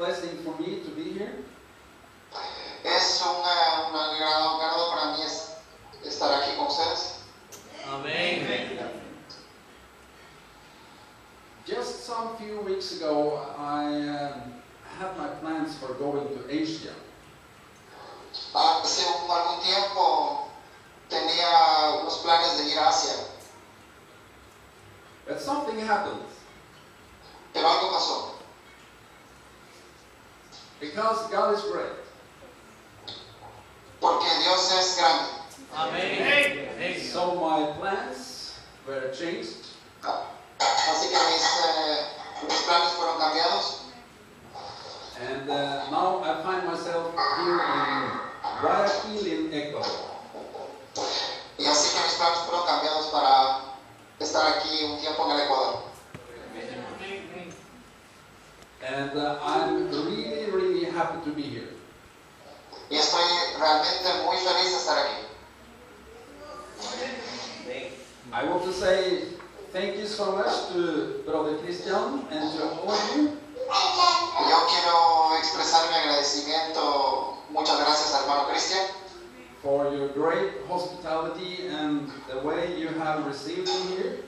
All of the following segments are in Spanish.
blessing for me to be here. Es un agrado para mí estar aquí con ustedes. Amén. Just some few weeks ago, I had my plans for going to Asia. Hace algún tiempo tenía unos planes de ir a Asia, But something happened. pero algo pasó. Because God is great. Porque Dios es grande. Amén. So my plans were changed. Así que mis planes fueron cambiados. And now I find myself here in Guayaquil in Ecuador. Y así que mis planes fueron cambiados para estar aquí un tiempo en el Ecuador. And I'm really, really happy to be here. Y estoy realmente muy feliz de estar aquí. I want to say thank you so much to Brother Christian and to all of you. Yo quiero expresar mi agradecimiento. Muchas gracias, hermano Cristian, For your great hospitality and the way you have received me here.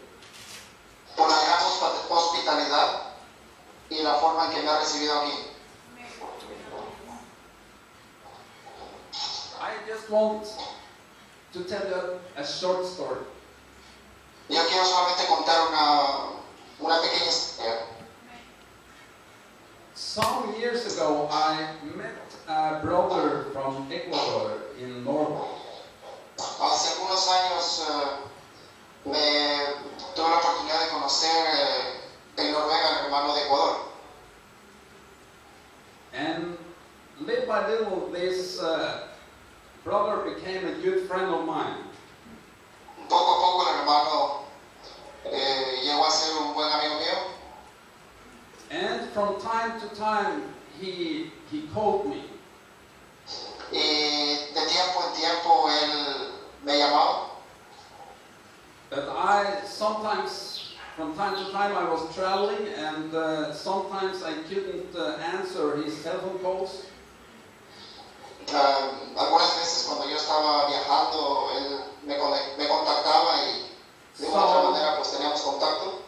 por la gran hospitalidad y la forma en que me ha recibido aquí. I just want to tell you a short story. Yo quiero solamente contar una pequeña historia. Some years ago, I met a brother from Ecuador in Norway. Hace algunos años tuve la oportunidad de conocer en Noruega al hermano de Ecuador. And little by little, this brother became a good friend of mine. Poco a poco el hermano llegó a ser un buen amigo mío. And from time to time, he called me. Y de tiempo en tiempo él me llamaba. But I sometimes, from time to time, I was traveling, and sometimes I couldn't answer his telephone calls. Algunas veces cuando yo estaba viajando, él me contactaba y de una u otra manera pues teníamos contacto.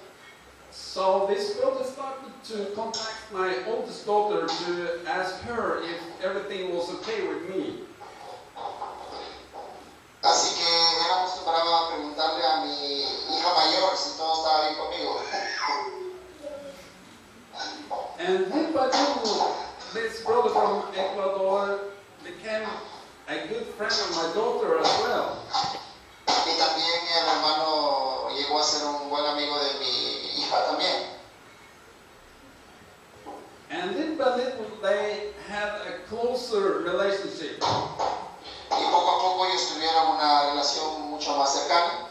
So this brother started to contact my oldest daughter to ask her if everything was okay with me. Así que él acostumbraba a preguntarle a mi hija mayor si todo estaba bien conmigo. And little by little, this brother from Ecuador became a good friend of my daughter as well. Y también el hermano llegó a ser un buen amigo de mi hija también. And little by little, they had a closer relationship. Y poco a poco ellos tuvieron una relación mucho más cercana.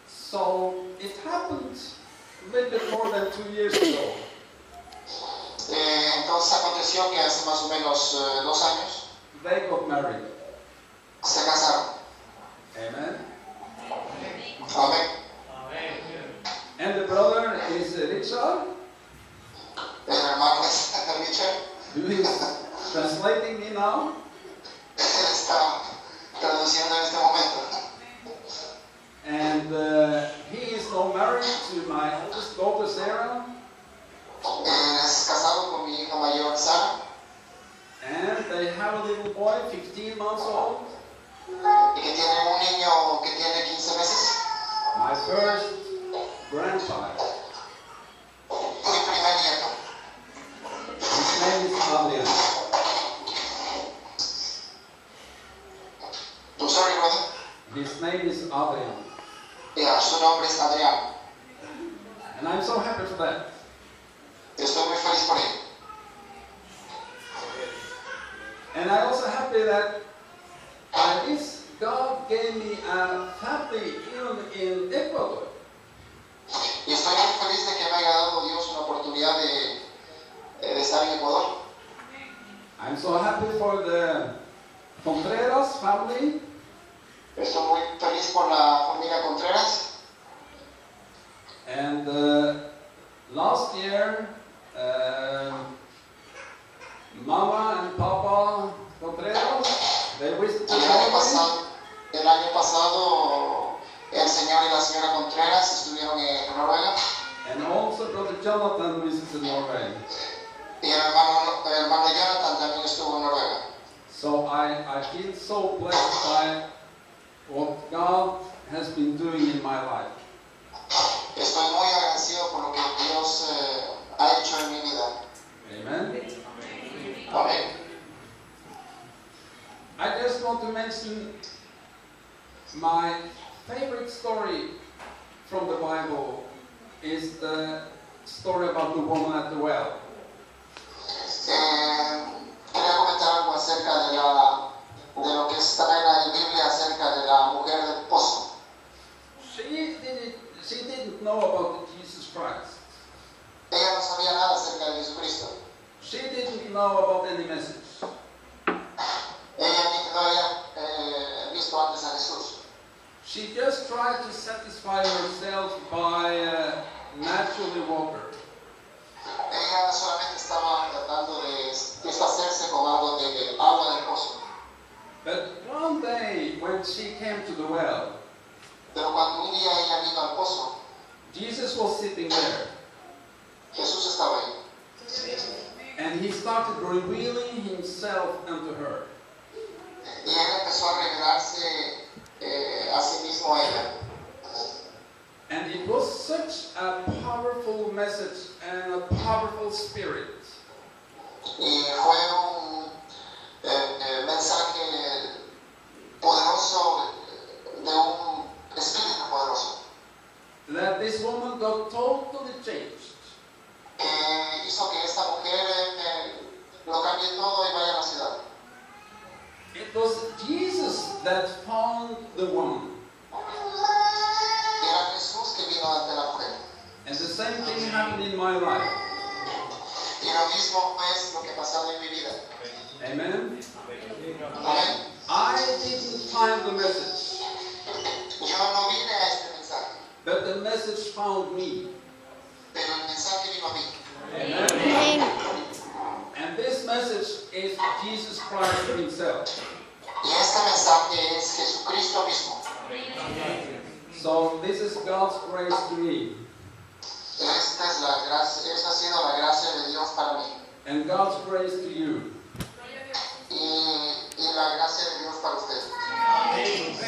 So it happened a little bit more than 2 years ago. Entonces aconteció que hace más o menos 2 años They got married. se casaron. Amen. Amén. And the brother is Richard, El hermano es Richard. who is translating me now. Él está traduciendo en este momento. And he is now married to my oldest daughter, Sarah. Él es casado con mi hija mayor, Sara. And they have a little boy, 15 months old. Y que tiene un niño que tiene 15 meses. My first grandchild. Mi primer nieto. His name is Adrian. I'm sorry, brother. His name is Adrian. Yeah, su nombre es Adrián. And I'm so happy for that. Estoy muy feliz por ello. And I'm also happy that by this, God gave me a family even in Ecuador. Y estoy muy feliz de que me haya dado Dios una oportunidad de estar en Ecuador. I'm so happy for the Contreras family. Estoy muy feliz por la familia Contreras. And last year, Mama and Papa Contreras, they visited Y Norway. el año pasado, el señor y la señora Contreras estuvieron en Noruega. And also Brother Jonathan visited Norway. Y el hermano Jonathan también estuvo en Noruega. So I feel so blessed by what God has been doing in my life. Estoy muy agradecido por lo que Dios ha hecho en mi vida. Amen. Amén. I just want to mention my favorite story from the Bible is the story about the woman at the well. Quería comentar algo acerca de lo que está en la Biblia acerca de la mujer del pozo. She didn't know about Jesus Christ. Ella no sabía nada acerca de Jesucristo. She didn't know about any message. Ella no había visto antes a Jesús. She just tried to satisfy herself by naturally water. Ella solamente estaba tratando de deshacerse con algo de agua del pozo. But one day when she came to the well, Pero cuando un día ella vino al pozo, Jesus was sitting there. Jesús estaba ahí. And he started revealing himself unto her. Y él empezó a revelarse a sí mismo a ella. And it was such a powerful message and a powerful spirit. Y fue un mensaje poderoso de un espíritu poderoso That this woman got totally changed. que hizo que esta mujer lo cambie todo y vaya a la ciudad. It was Jesus that found the woman. Era Jesús que vino ante la mujer. And the same thing happened in my life. Y lo mismo es lo que ha pasado en mi vida. Amen. Amén. I didn't find the message, Yo no vine a este mensaje, but the message found me. pero el mensaje vino a mí. Amen. And this message is Jesus Christ himself. Y este mensaje es Jesucristo mismo. So this is God's grace to me. Esta es la gracia, esa ha sido la gracia de Dios para mí. And God's grace to you. Y la gracia de Dios para usted.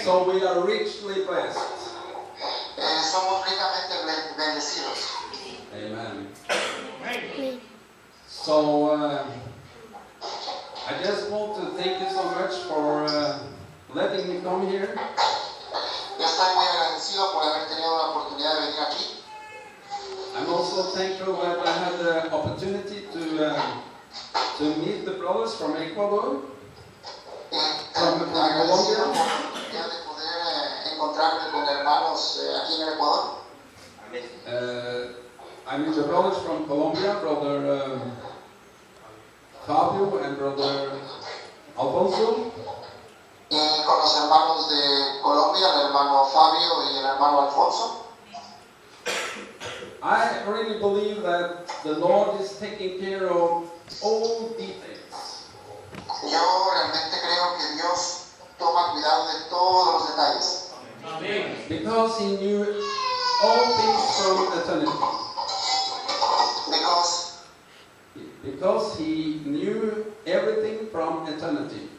So we are richly blessed. Somos ricamente bendecidos. Amen. So I just want to thank you so much for letting me come here. Yo estoy muy agradecido por haber tenido la oportunidad de venir aquí. I'm also thankful that I had the opportunity to meet the brothers from Ecuador, from Agradecido Colombia. de poder encontrarme con hermanos aquí en el Ecuador. I meet the brothers from Colombia, brother Fabio and brother Alfonso. Y con los hermanos de Colombia, el hermano Fabio y el hermano Alfonso. I really believe that the Lord is taking care of all details. Yo realmente creo que Dios toma cuidado de todos los detalles. Because He knew all things from eternity. Because He knew everything from eternity.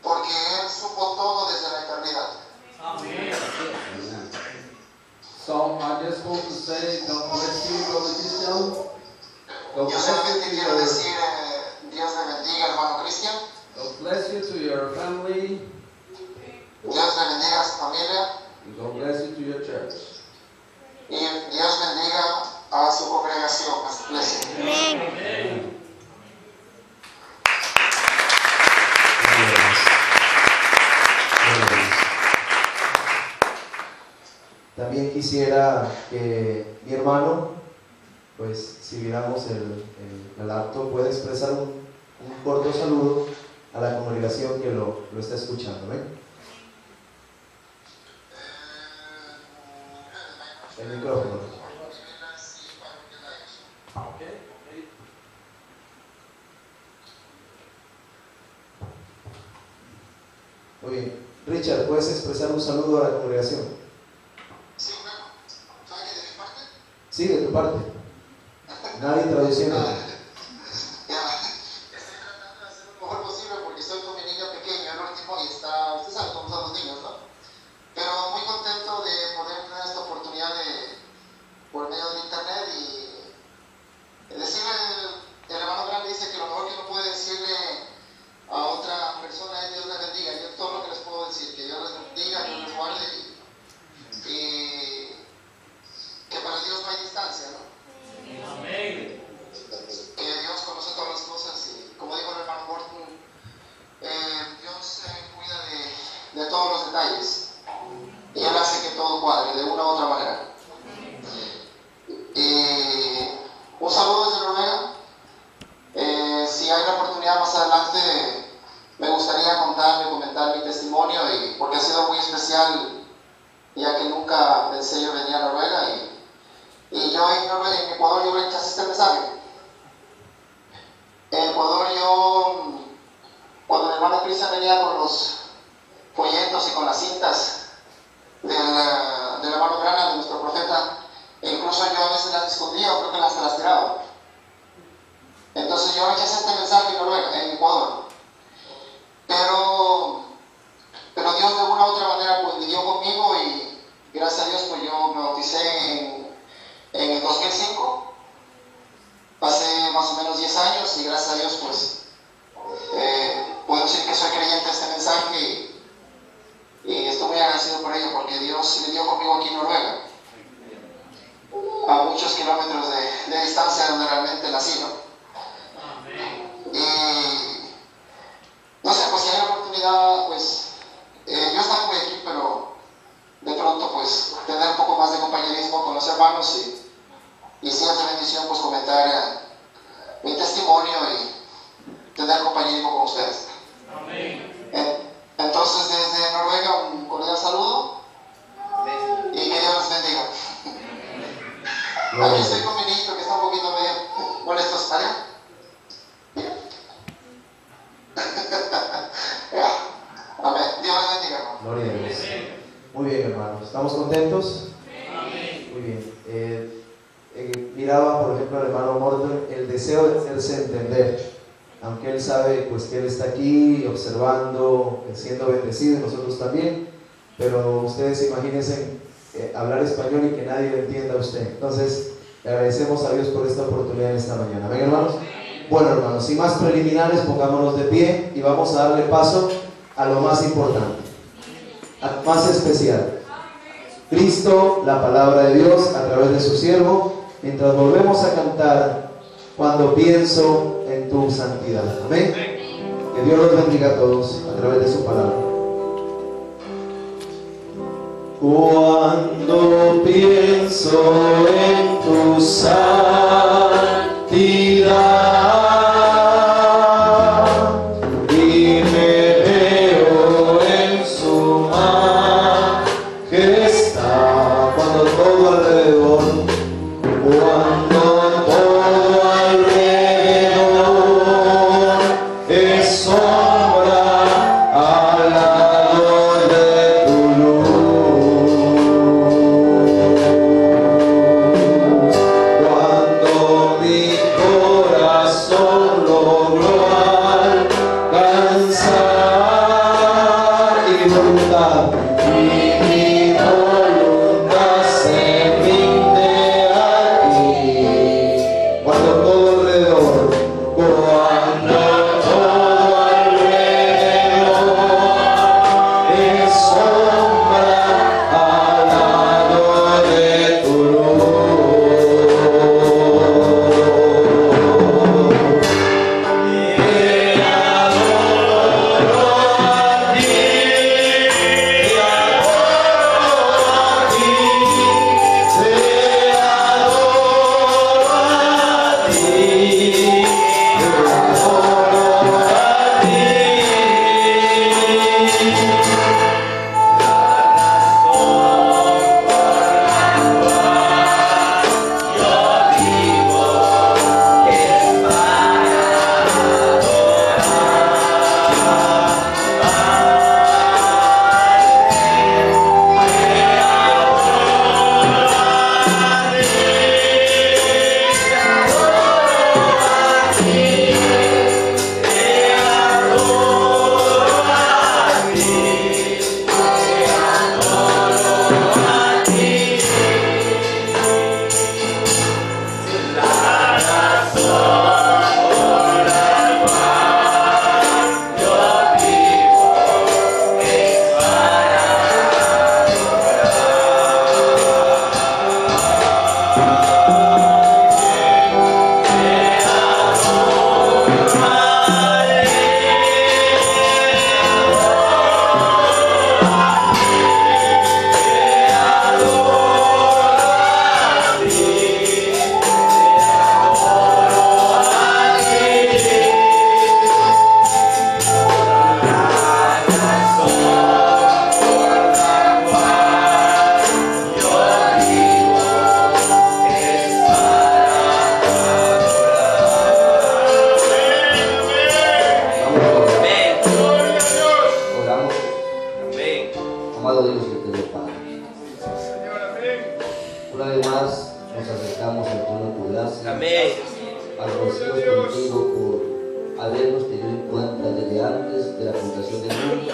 Porque Él supo todo desde la eternidad. Amen. So I just want to say, God bless you, Brother Christian. God Yo bless solamente you to quiero your, decir, Dios le bendiga, hermano Cristian. God bless you to your family. Dios le bendiga a su familia. And God bless you to your church. Y Dios bendiga a su congregación, a su iglesia. Amen. También quisiera que mi hermano, pues si viéramos el acto, pueda expresar un corto saludo a la congregación que lo está escuchando. El micrófono. Muy bien. Richard, ¿puedes expresar un saludo a la congregación? Sí, bueno, ¿sabe que de mi parte? Sí, de tu parte. Nadie traduciendo. Ya, estoy tratando de hacer lo mejor posible porque estoy con mi niño pequeño, el último, y está, usted sabe cómo son los niños, ¿no? Pero muy contento de poder tener esta oportunidad por medio del internet y decirle, el hermano grande dice que lo mejor que uno puede decirle a otra persona es Dios les bendiga. Yo todo lo que les puedo decir, que Dios les bendiga, que Dios les guarde y que para Dios no hay distancia, ¿no? Amén. Que Dios conoce todas las cosas y como dijo el hermano Morton, Dios cuida de todos los detalles y Él hace que todo cuadre de una u otra manera. Un saludo desde Noruega. Si hay la oportunidad más adelante, me gustaría comentar mi testimonio porque ha sido muy especial, ya que nunca pensé yo venir a Noruega y yo en Ecuador yo rechacé este mensaje. En Ecuador cuando mi hermano Cristian venía con los folletos y con las cintas de la mano grana de nuestro profeta, incluso yo a veces las escondía o creo que las tiraba. Entonces yo rechacé este mensaje en Ecuador. Pero Dios de una u otra manera pues vivió conmigo y gracias a Dios pues yo me bauticé en el 2005. Hace más o menos 10 años y gracias a Dios pues puedo decir que soy creyente de este mensaje y estoy muy agradecido por ello porque Dios vivió conmigo aquí en Noruega, a muchos kilómetros de distancia donde realmente nací, ¿no? Y no sé, pues si hay la oportunidad, pues yo estaba muy aquí, pero de pronto pues tener un poco más de compañerismo con los hermanos y si hace bendición pues comentar mi testimonio y tener compañerismo con ustedes. Amén. Entonces desde Noruega un cordial saludo y que Dios los bendiga. Aquí estoy con mi niño que está un poquito medio molesto, ¿vale? Amén. Dios les bendiga, hermano. Gloria a Dios. Muy bien, hermanos. ¿Estamos contentos? Amén. Muy bien. Miraba, por ejemplo, al hermano Morton, el deseo de hacerse entender. Aunque él sabe pues, que él está aquí observando, siendo bendecido, y nosotros también. Pero ustedes imagínense hablar español y que nadie lo entienda a usted. Entonces, le agradecemos a Dios por esta oportunidad en esta mañana. ¿Ven, hermanos? Bueno, hermanos, sin más preliminares, pongámonos de pie y vamos a darle paso a lo más importante, a más especial. Cristo, la palabra de Dios a través de su siervo, mientras volvemos a cantar Cuando pienso en tu santidad. Amén. Que Dios los bendiga a todos a través de su palabra. Cuando pienso en tu santidad y me veo en su majestad, cuando todo alrededor, cuando todo alrededor es sombra al lado de tu luz, cuando agradecidos contigo por habernos tenido en cuenta desde antes de la fundación del mundo.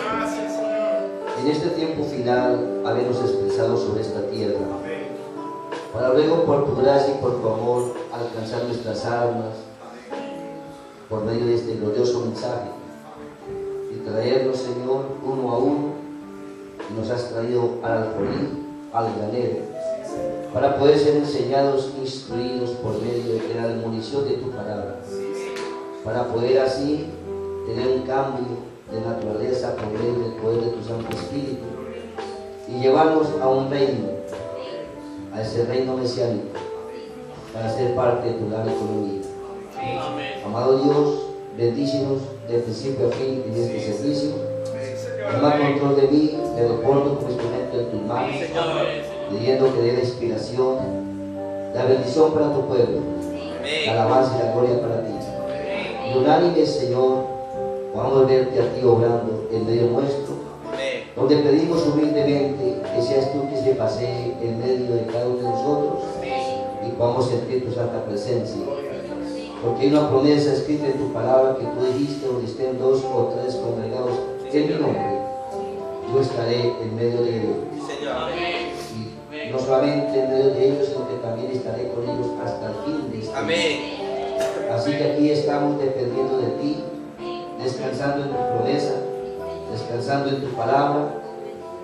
En este tiempo final, habernos expresado sobre esta tierra, para luego por tu gracia y por tu amor alcanzar nuestras almas por medio de este glorioso mensaje y traernos, Señor, uno a uno, y nos has traído al alfolí, al granero, para poder ser enseñados, instruidos por medio de la admonición de tu palabra, para poder así tener un cambio de naturaleza por medio del poder de tu Santo Espíritu y llevarnos a un reino, a ese reino mesiánico, para ser parte de tu gran economía. Amado Dios, bendícenos de principio a fin en este servicio. Toma control de mí, me reporto como instrumento en tus manos, pidiendo que dé la inspiración, la bendición para tu pueblo, la alabanza y la gloria para ti. Y unánime, Señor, podamos verte a ti obrando en medio nuestro, donde pedimos humildemente que seas tú que se pasee en medio de cada uno de nosotros y podamos sentir tu santa presencia. Porque hay una promesa escrita en tu palabra que tú dijiste, donde estén 2 o 3 congregados en mi nombre, yo estaré en medio de ellos. Y no solamente en medio de ellos, sino que también estaré con ellos hasta el fin de este mundo. Así que aquí estamos dependiendo de ti, descansando en tu promesa, descansando en tu palabra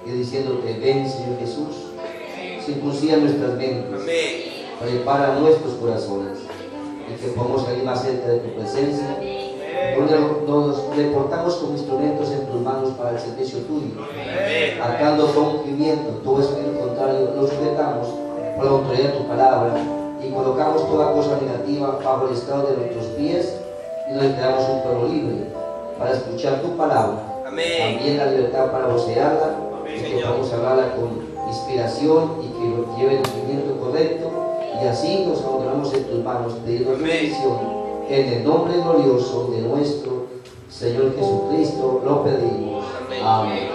y diciéndote: ven, Señor Jesús, circuncida nuestras mentes, prepara nuestros corazones y que podamos salir más cerca de tu presencia, donde nos reportamos como instrumentos en tus manos para el servicio tuyo, atando con cumplimiento todo espíritu contrario, lo sujetamos por la autoridad de tu palabra y colocamos toda cosa negativa bajo el estrado de nuestros pies y nos creamos un pueblo libre para escuchar tu palabra. También la libertad para vocearla y que podamos hablarla con inspiración y que nos lleve el cumplimiento correcto, y así nos abandonamos en tus manos pidiendo tu bendición en el nombre glorioso de nuestro Señor Jesucristo lo pedimos. Amén.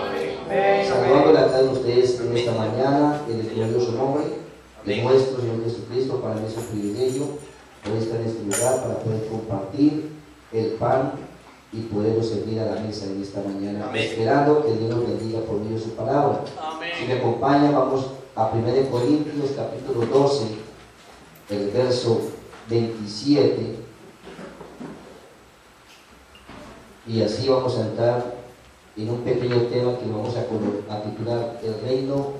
Saludando a cada uno de ustedes en esta mañana en el glorioso nombre de nuestro Señor Jesucristo. Para mí es un privilegio poder estar en este lugar para poder compartir el pan y poderlo servir a la mesa en esta mañana, esperando que Dios nos bendiga por medio de su palabra. Si me acompañan, vamos a 1 Corintios capítulo 12, el verso 27, y así vamos a entrar en un pequeño tema que vamos a titular el reino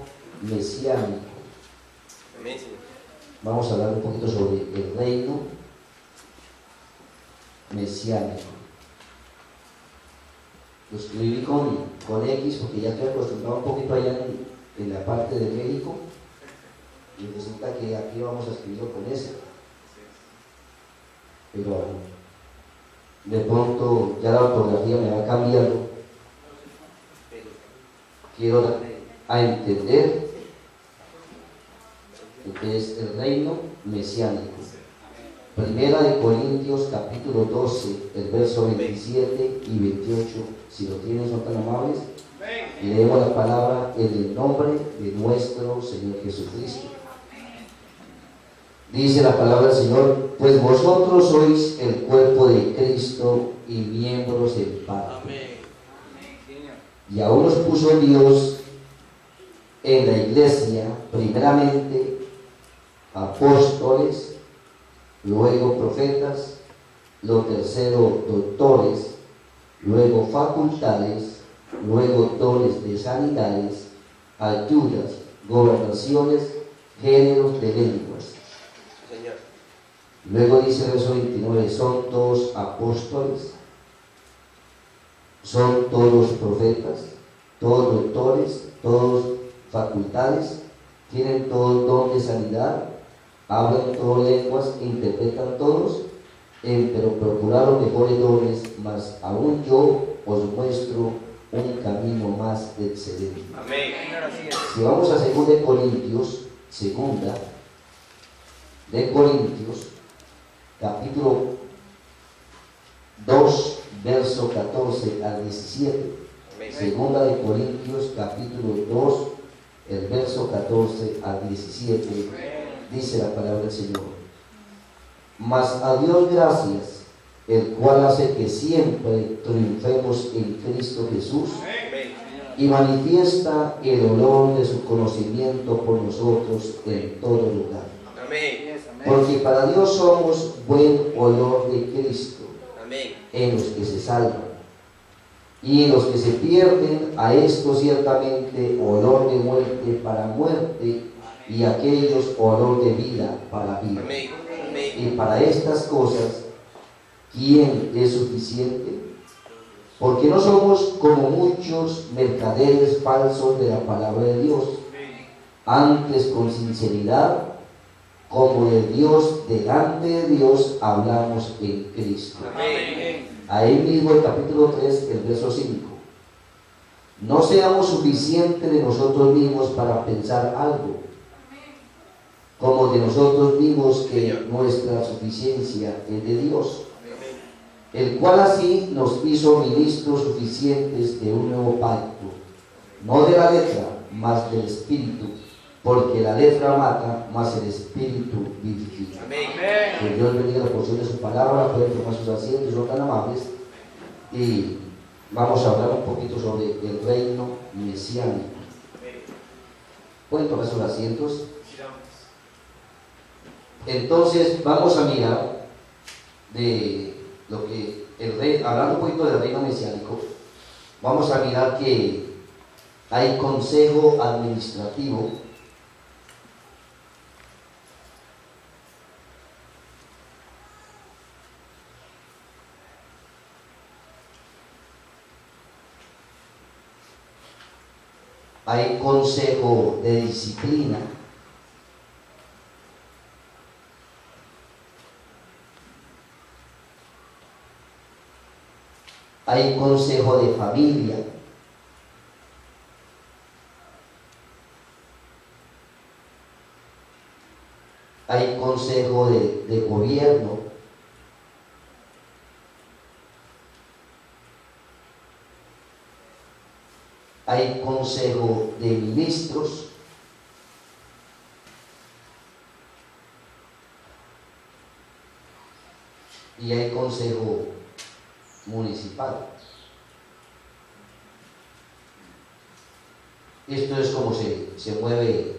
mesiánico. Vamos a hablar un poquito sobre el reino mesiánico. Lo escribí con X porque ya estoy acostumbrado un poquito allá en la parte de México, y resulta que aquí vamos a escribirlo con S, pero de pronto ya la ortografía me va cambiando. Quiero dar a entender lo que es el reino mesiánico. Primera de Corintios capítulo 12, el verso 27 y 28, si lo tienen, son tan amables, y leemos la palabra en el nombre de nuestro Señor Jesucristo. Dice la palabra del Señor: pues vosotros sois el cuerpo de Cristo y miembros en parte. Y aún nos puso Dios en la iglesia, primeramente apóstoles, luego profetas, lo tercero doctores, luego facultades, luego dones de sanidades, ayudas, gobernaciones, géneros de lenguas. Luego dice el verso 29, son todos apóstoles, son todos profetas, todos doctores, todos facultades, tienen todo don de sanidad, hablan todas lenguas, interpretan todos, pero procurar los mejores dones, mas aún yo os muestro un camino más excelente. Amén. Si vamos a 2 Corintios, capítulo 2, verso 14 al 17. Segunda de Corintios, capítulo 2, el verso 14 al 17. Dice la palabra del Señor: Mas a Dios gracias, el cual hace que siempre triunfemos en Cristo Jesús y manifiesta el olor de su conocimiento por nosotros en todo lugar. Porque para Dios somos buen olor de Cristo en los que se salvan, y en los que se pierden, a estos ciertamente olor de muerte para muerte, y a aquellos olor de vida para vida. Y para estas cosas, ¿quién es suficiente? Porque no somos como muchos mercaderes falsos de la palabra de Dios, antes con sinceridad, como de Dios, delante de Dios, hablamos en Cristo. Ahí mismo el capítulo 3, el verso 5. No seamos suficientes de nosotros mismos para pensar algo, como de nosotros mismos que nuestra suficiencia es de Dios, el cual así nos hizo ministros suficientes de un nuevo pacto, no de la letra, mas del Espíritu, porque la letra mata, mas el Espíritu vivifica. Que Dios bendiga la porción de su palabra. Pueden tomar sus asientos, son tan amables, y vamos a hablar un poquito sobre el reino mesiánico. Pueden tomar sus asientos. Entonces vamos a mirar de lo que el rey, hablando un poquito del reino mesiánico, vamos a mirar que hay consejo administrativo, hay consejo de disciplina, hay consejo de familia, hay consejo de gobierno, hay consejo de ministros, y hay consejo municipal. Esto es como se mueve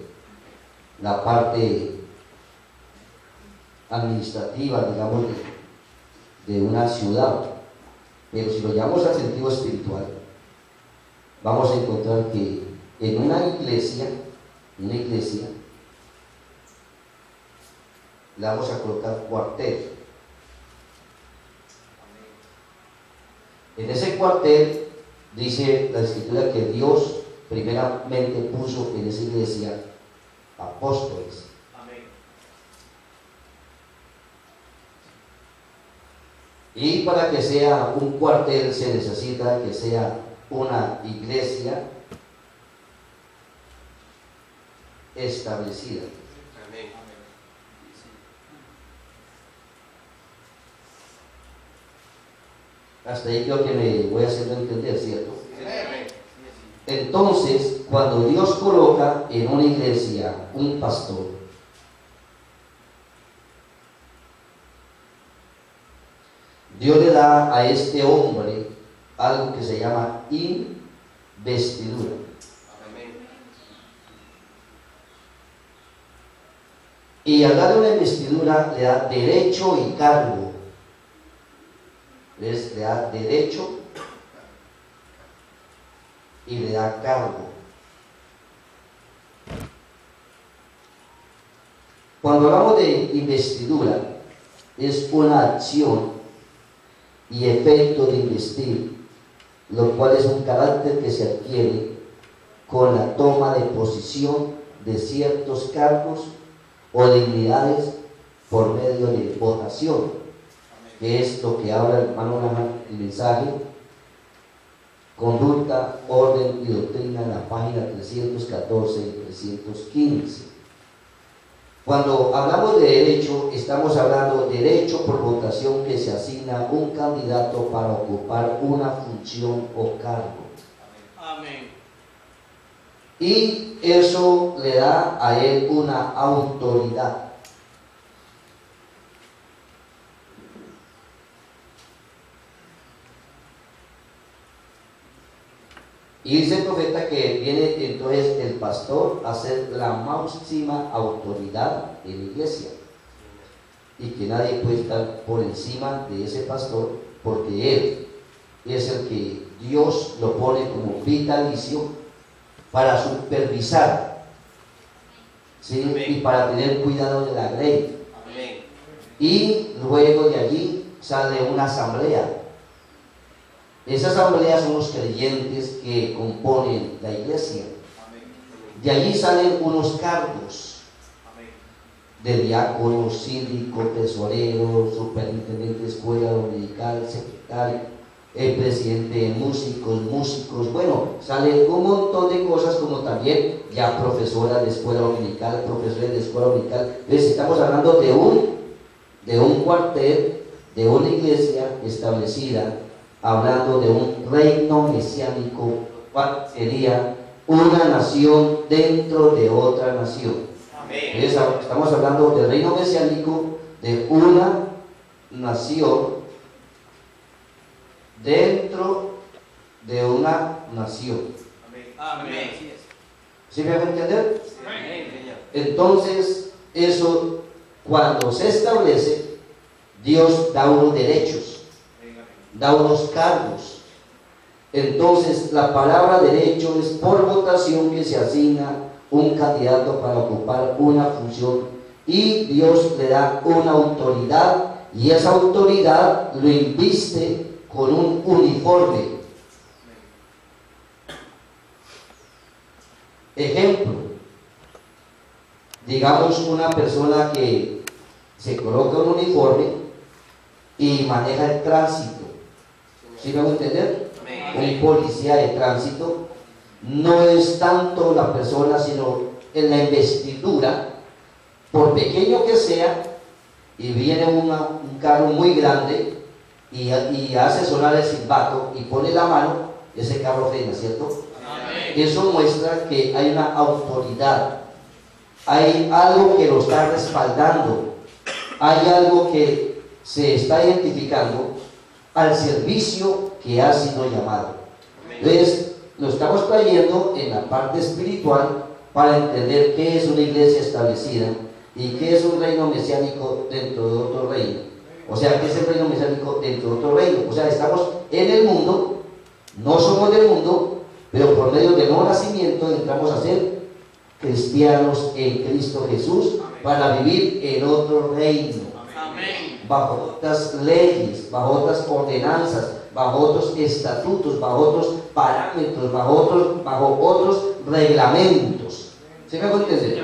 la parte administrativa, digamos, de una ciudad. Pero si lo llevamos al sentido espiritual, vamos a encontrar que en una iglesia le vamos a colocar cuartel. En ese cuartel dice la Escritura que Dios primeramente puso en esa iglesia apóstoles. Y para que sea un cuartel se necesita que sea una iglesia establecida. Hasta ahí creo que me voy haciendo entender, ¿cierto? Entonces, cuando Dios coloca en una iglesia un pastor, Dios le da a este hombre algo que se llama investidura. Y al darle una investidura le da derecho y cargo. Le da derecho y le da cargo. Cuando hablamos de investidura, es una acción y efecto de investir, lo cual es un carácter que se adquiere con la toma de posición de ciertos cargos o dignidades por medio de votación, que es lo que habla el hermano Nahan, el mensaje, conducta, orden y doctrina, en la página 314 y 315. Cuando hablamos de derecho, estamos hablando de derecho por votación que se asigna un candidato para ocupar una función o cargo. Amén. Y eso le da a él una autoridad. Y dice el profeta que viene entonces el pastor a ser la máxima autoridad en la iglesia. Y que nadie puede estar por encima de ese pastor, porque él es el que Dios lo pone como vitalicio para supervisar, ¿sí? Y para tener cuidado de la grey. Y luego de allí sale una asamblea. Esa asamblea son los creyentes que componen la iglesia. De allí salen unos cargos de diácono, síndico, tesorero, superintendente de escuela dominical, secretario, el presidente de músicos, bueno, sale un montón de cosas, como también ya profesora de escuela dominical, profesores de escuela dominical. Entonces estamos hablando de un cuartel, de una iglesia establecida, hablando de un reino mesiánico, cual sería una nación dentro de otra nación. Entonces, estamos hablando del reino mesiánico, de una nación dentro de una nación. Amén. ¿Sí me van a entender? Entonces, eso, cuando se establece, Dios da unos derechos, da unos cargos. Entonces, la palabra derecho es por votación que se asigna un candidato para ocupar una función, y Dios le da una autoridad, y esa autoridad lo inviste con un uniforme. Ejemplo, digamos una persona que se coloca un uniforme y maneja el tránsito. ¿Sí me van a entender? Un policía de tránsito no es tanto la persona, sino en la investidura, por pequeño que sea, y viene un carro muy grande y hace sonar el silbato y pone la mano, ese carro frena, ¿cierto? Eso muestra que hay una autoridad, hay algo que lo está respaldando, hay algo que se está identificando al servicio que ha sido llamado. Entonces, lo estamos trayendo en la parte espiritual para entender qué es una iglesia establecida y qué es un reino mesiánico dentro de otro reino. O sea, ¿qué es el reino mesiánico dentro de otro reino? O sea, estamos en el mundo, no somos del mundo, pero por medio del nuevo nacimiento entramos a ser cristianos en Cristo Jesús para vivir en otro reino, bajo otras leyes, bajo otras ordenanzas, bajo otros estatutos, bajo otros parámetros, bajo otros reglamentos. ¿Se me va a entender?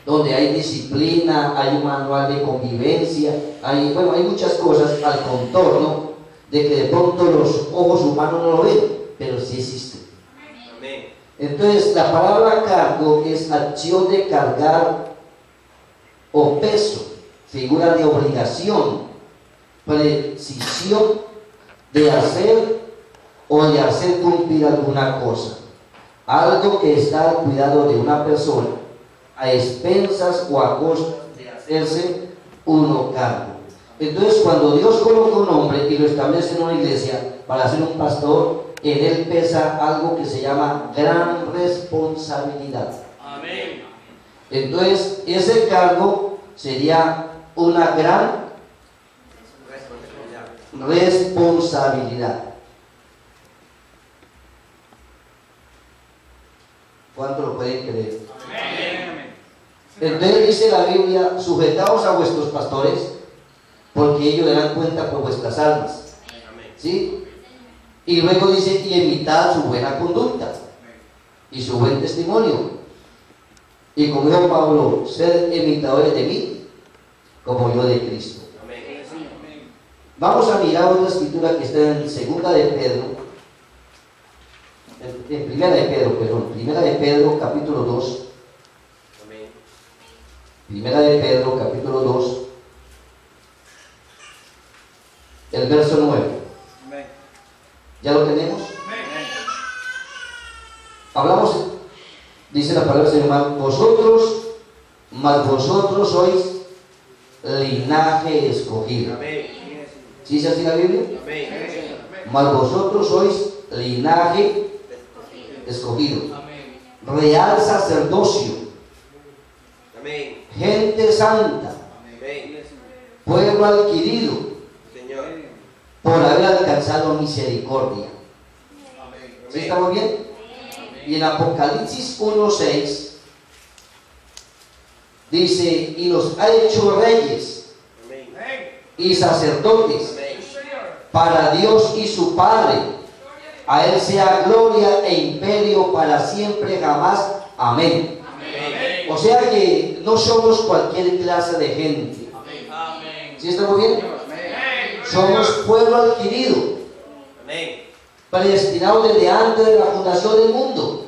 Donde hay disciplina, hay un manual de convivencia, hay muchas cosas al contorno de que de pronto los ojos humanos no lo ven, pero sí existe. Entonces, la palabra cargo es acción de cargar o peso, figura de obligación, precisión de hacer o de hacer cumplir alguna cosa, algo que está al cuidado de una persona, a expensas o a costa de hacerse uno cargo. Entonces, cuando Dios coloca un hombre y lo establece en una iglesia para ser un pastor, en él pesa algo que se llama gran responsabilidad. Amén. Entonces, ese cargo sería una gran responsabilidad. ¿Cuánto lo pueden creer? Amén. Entonces dice la Biblia: sujetaos a vuestros pastores, porque ellos darán cuenta por vuestras almas. ¿Sí? Y luego dice: y imitad su buena conducta y su buen testimonio. Y como dijo Pablo: sed imitadores de mí, como yo de Cristo. Vamos a mirar otra escritura que está en Primera de Pedro capítulo 2. Primera de Pedro capítulo 2, el verso 9. ¿Ya lo tenemos? Hablamos, dice la palabra del Señor: vosotros sois linaje escogido. ¿Sí dice así la Biblia? Mas vosotros sois linaje escogido, Amén. real sacerdocio, Amén. gente santa, Amén. pueblo adquirido, Señor. por haber alcanzado misericordia. Amén. ¿Sí estamos bien? Y en Apocalipsis 1:6 dice, y los ha hecho reyes Amén. y sacerdotes Amén. para Dios y su Padre. A Él sea gloria e imperio para siempre jamás. Amén. Amén. O sea que no somos cualquier clase de gente. Amén. ¿Sí estamos bien? Somos pueblo adquirido, Amén. predestinado desde antes de la fundación del mundo,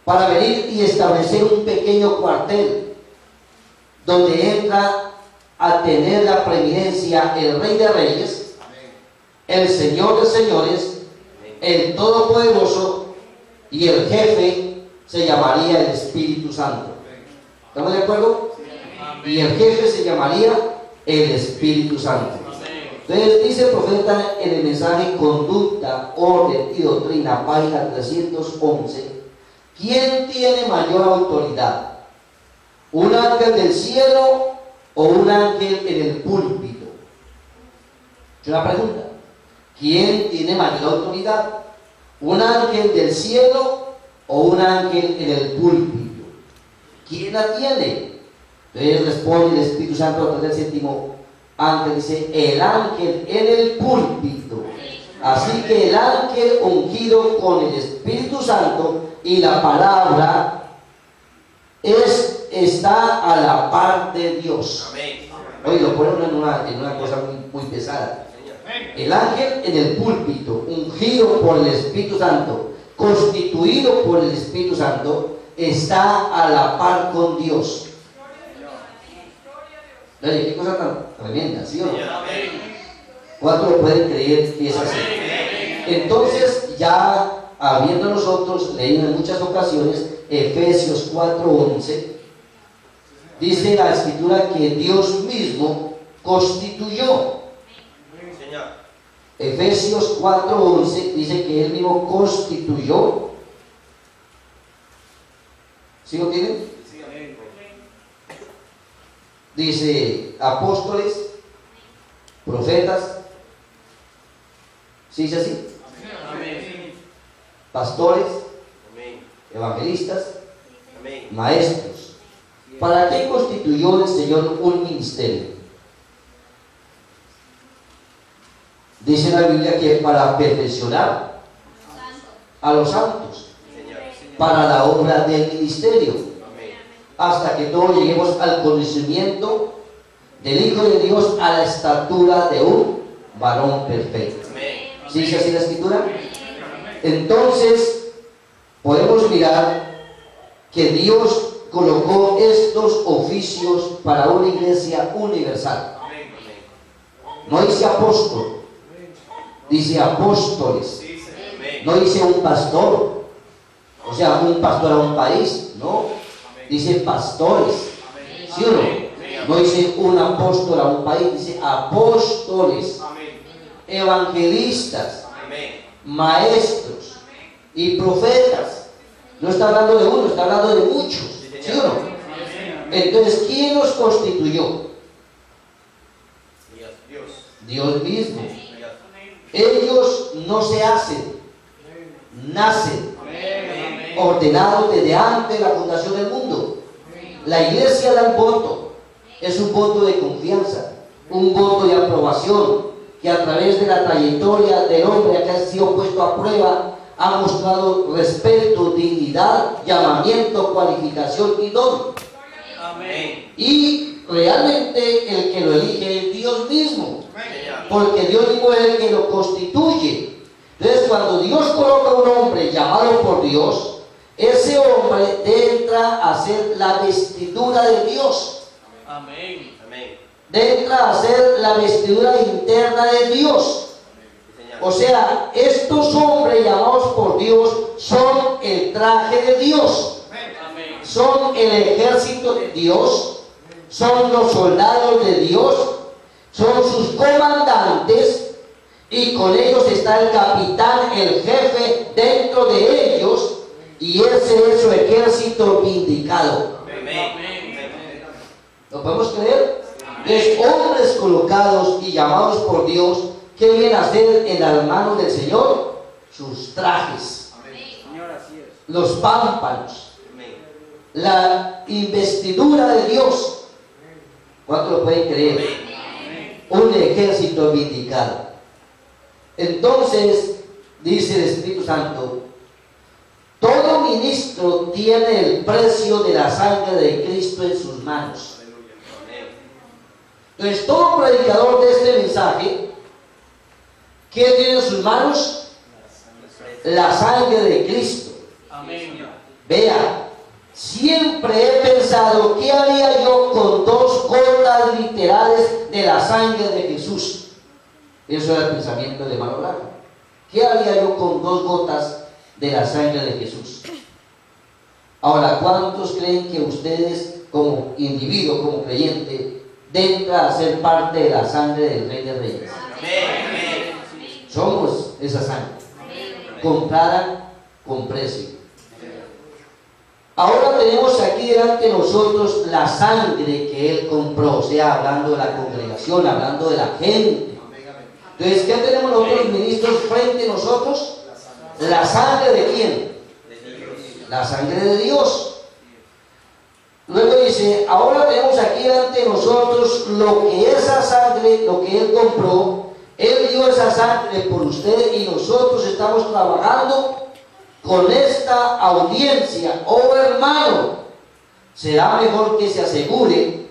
para venir y establecer un pequeño cuartel donde entra a tener la preeminencia el Rey de Reyes, el Señor de Señores, el Todopoderoso, y el jefe se llamaría el Espíritu Santo. ¿Estamos de acuerdo? Y el jefe se llamaría el Espíritu Santo. Entonces dice el profeta en el mensaje Conducta, Orden y Doctrina, página 311, ¿quién tiene mayor autoridad? ¿Un ángel del cielo o un ángel en el púlpito? Es una pregunta. ¿Quién tiene mayor autoridad? ¿Un ángel del cielo o un ángel en el púlpito? ¿Quién la tiene? Entonces responde el Espíritu Santo a través del séptimo ángel, dice, el ángel en el púlpito. Así que el ángel ungido con el Espíritu Santo y la palabra está a la par de Dios. Amén. Oye, lo ponen en una cosa muy pesada. El ángel en el púlpito, ungido por el Espíritu Santo, constituido por el Espíritu Santo, está a la par con Dios. Oye, qué cosa tan tremenda, ¿sí o no? ¿Cuántos lo pueden creer que es así? Entonces, ya habiendo nosotros leído en muchas ocasiones Efesios 4:11, dice la Escritura que Dios mismo constituyó. Señor. Efesios 4:11 dice que Él mismo constituyó. ¿Sí lo tienen? Dice apóstoles, profetas, ¿sí dice así? Amén. Pastores, Amén. evangelistas, Amén. maestros. ¿Para qué constituyó el Señor un ministerio? Dice la Biblia que para perfeccionar a los santos, Señor. para la obra del ministerio, Amén. hasta que todos lleguemos al conocimiento del Hijo de Dios, a la estatura de un varón perfecto. Amén. ¿Sí dice así la Escritura? Entonces, podemos mirar que Dios colocó estos oficios para una iglesia universal. Amén. No dice apóstol, dice apóstoles. Amén. No dice un pastor, o sea, un pastor a un país, no. Dice pastores, ¿sí o no? No dice un apóstol a un país, dice apóstoles, evangelistas, Amén. maestros y profetas. No está hablando de uno, está hablando de muchos, ¿sí o no? Entonces, ¿quién los constituyó? Dios. Dios mismo. Dios. Ellos no se hacen, nacen, Amén. ordenados desde antes de la fundación del mundo. La iglesia da el voto, es un voto de confianza, un voto de aprobación, que a través de la trayectoria del hombre que ha sido puesto a prueba, ha mostrado respeto, dignidad, llamamiento, cualificación y don. Amén. Y realmente el que lo elige es Dios mismo, Señor. porque Dios mismo es el que lo constituye. Entonces, cuando Dios coloca a un hombre llamado por Dios, ese hombre entra a ser la vestidura de Dios, Amén. Amén. entra a ser la vestidura interna de Dios. Señor. O sea, estos hombres llamados por Dios son el traje de Dios, Amén. son el ejército de Dios, son los soldados de Dios, son sus comandantes, y con ellos está el capitán, el jefe dentro de ellos y ese es su ejército vindicado. ¿Lo podemos creer? Es hombres colocados y llamados por Dios que vienen a hacer en las manos del Señor sus trajes, los pámpanos, la investidura de Dios. ¿Cuánto lo pueden creer? Un ejército vindicado. Entonces, dice el Espíritu Santo, todo ministro tiene el precio de la sangre de Cristo en sus manos. Entonces, todo predicador de este mensaje, ¿qué tiene en sus manos? La sangre de Cristo. Amén. Vea, siempre he pensado, ¿qué haría yo con 2 gotas literales de la sangre de Jesús? Eso era el pensamiento de Hermano Blanco. ¿Qué haría yo con 2 gotas de la sangre de Jesús? Ahora, ¿cuántos creen que ustedes como individuo, como creyente, entra a ser parte de la sangre del Rey de Reyes? Somos esa sangre, comprada con precio. Ahora tenemos aquí delante de nosotros la sangre que Él compró, o sea, hablando de la congregación, hablando de la gente. Entonces, ¿qué tenemos nosotros ministros frente a nosotros? ¿La sangre de quién? La sangre de Dios. Luego dice, ahora tenemos aquí delante de nosotros lo que esa sangre, lo que Él compró. Él dio esa sangre por usted y nosotros estamos trabajando con esta audiencia. Oh hermano, será mejor que se asegure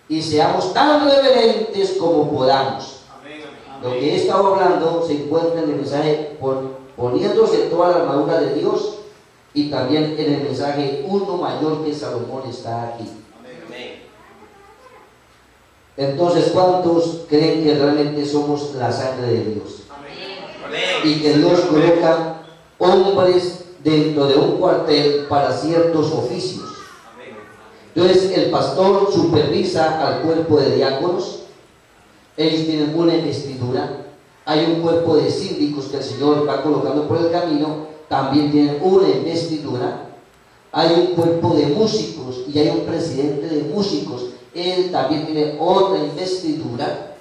y seamos tan reverentes como podamos. Lo que he estado hablando se encuentra en el mensaje poniéndose toda la armadura de Dios, y también en el mensaje uno mayor que Salomón está aquí. Entonces, ¿cuántos creen que realmente somos la sangre de Dios? Y que Dios coloca hombres dentro de un cuartel para ciertos oficios. Entonces, el pastor supervisa al cuerpo de diáconos. Ellos tienen una investidura. Hay un cuerpo de síndicos que el Señor va colocando por el camino, también tienen una investidura. Hay un cuerpo de músicos y hay un presidente de músicos, él también tiene otra investidura.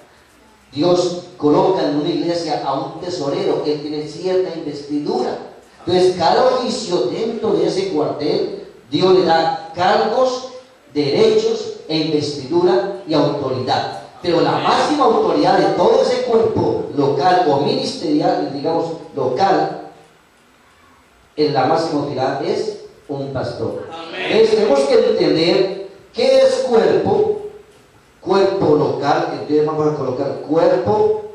Dios coloca en una iglesia a un tesorero, él tiene cierta investidura. Entonces, cada oficio dentro de ese cuartel, Dios le da cargos, derechos e investidura y autoridad. Pero la máxima autoridad de todo ese cuerpo local o ministerial, digamos local, en la máxima autoridad es un pastor. Entonces tenemos que entender qué es cuerpo local. Entonces vamos a colocar cuerpo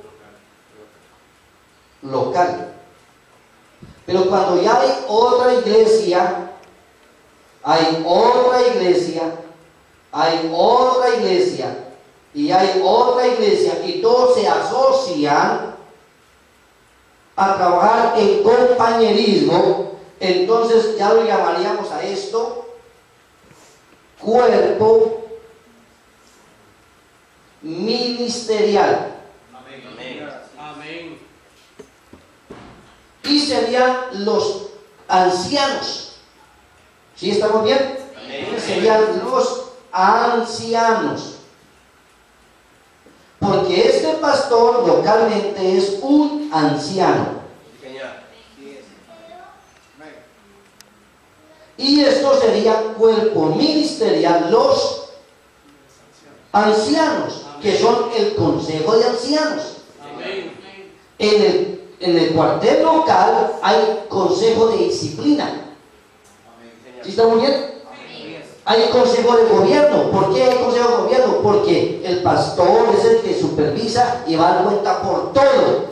local. Pero cuando ya hay otra iglesia, hay otra iglesia, y hay otra iglesia, y todos se asocian a trabajar en compañerismo, entonces ya lo llamaríamos a esto cuerpo ministerial. Amén. Y serían los ancianos. ¿Sí estamos bien? Serían los ancianos. Porque este pastor localmente es un anciano. Y esto sería cuerpo ministerial, los ancianos, que son el consejo de ancianos. En el cuartel local hay consejo de disciplina. ¿Sí estamos bien? Hay consejo de gobierno. ¿Por qué hay consejo de gobierno? Porque el pastor es el que supervisa y va a dar cuenta por todo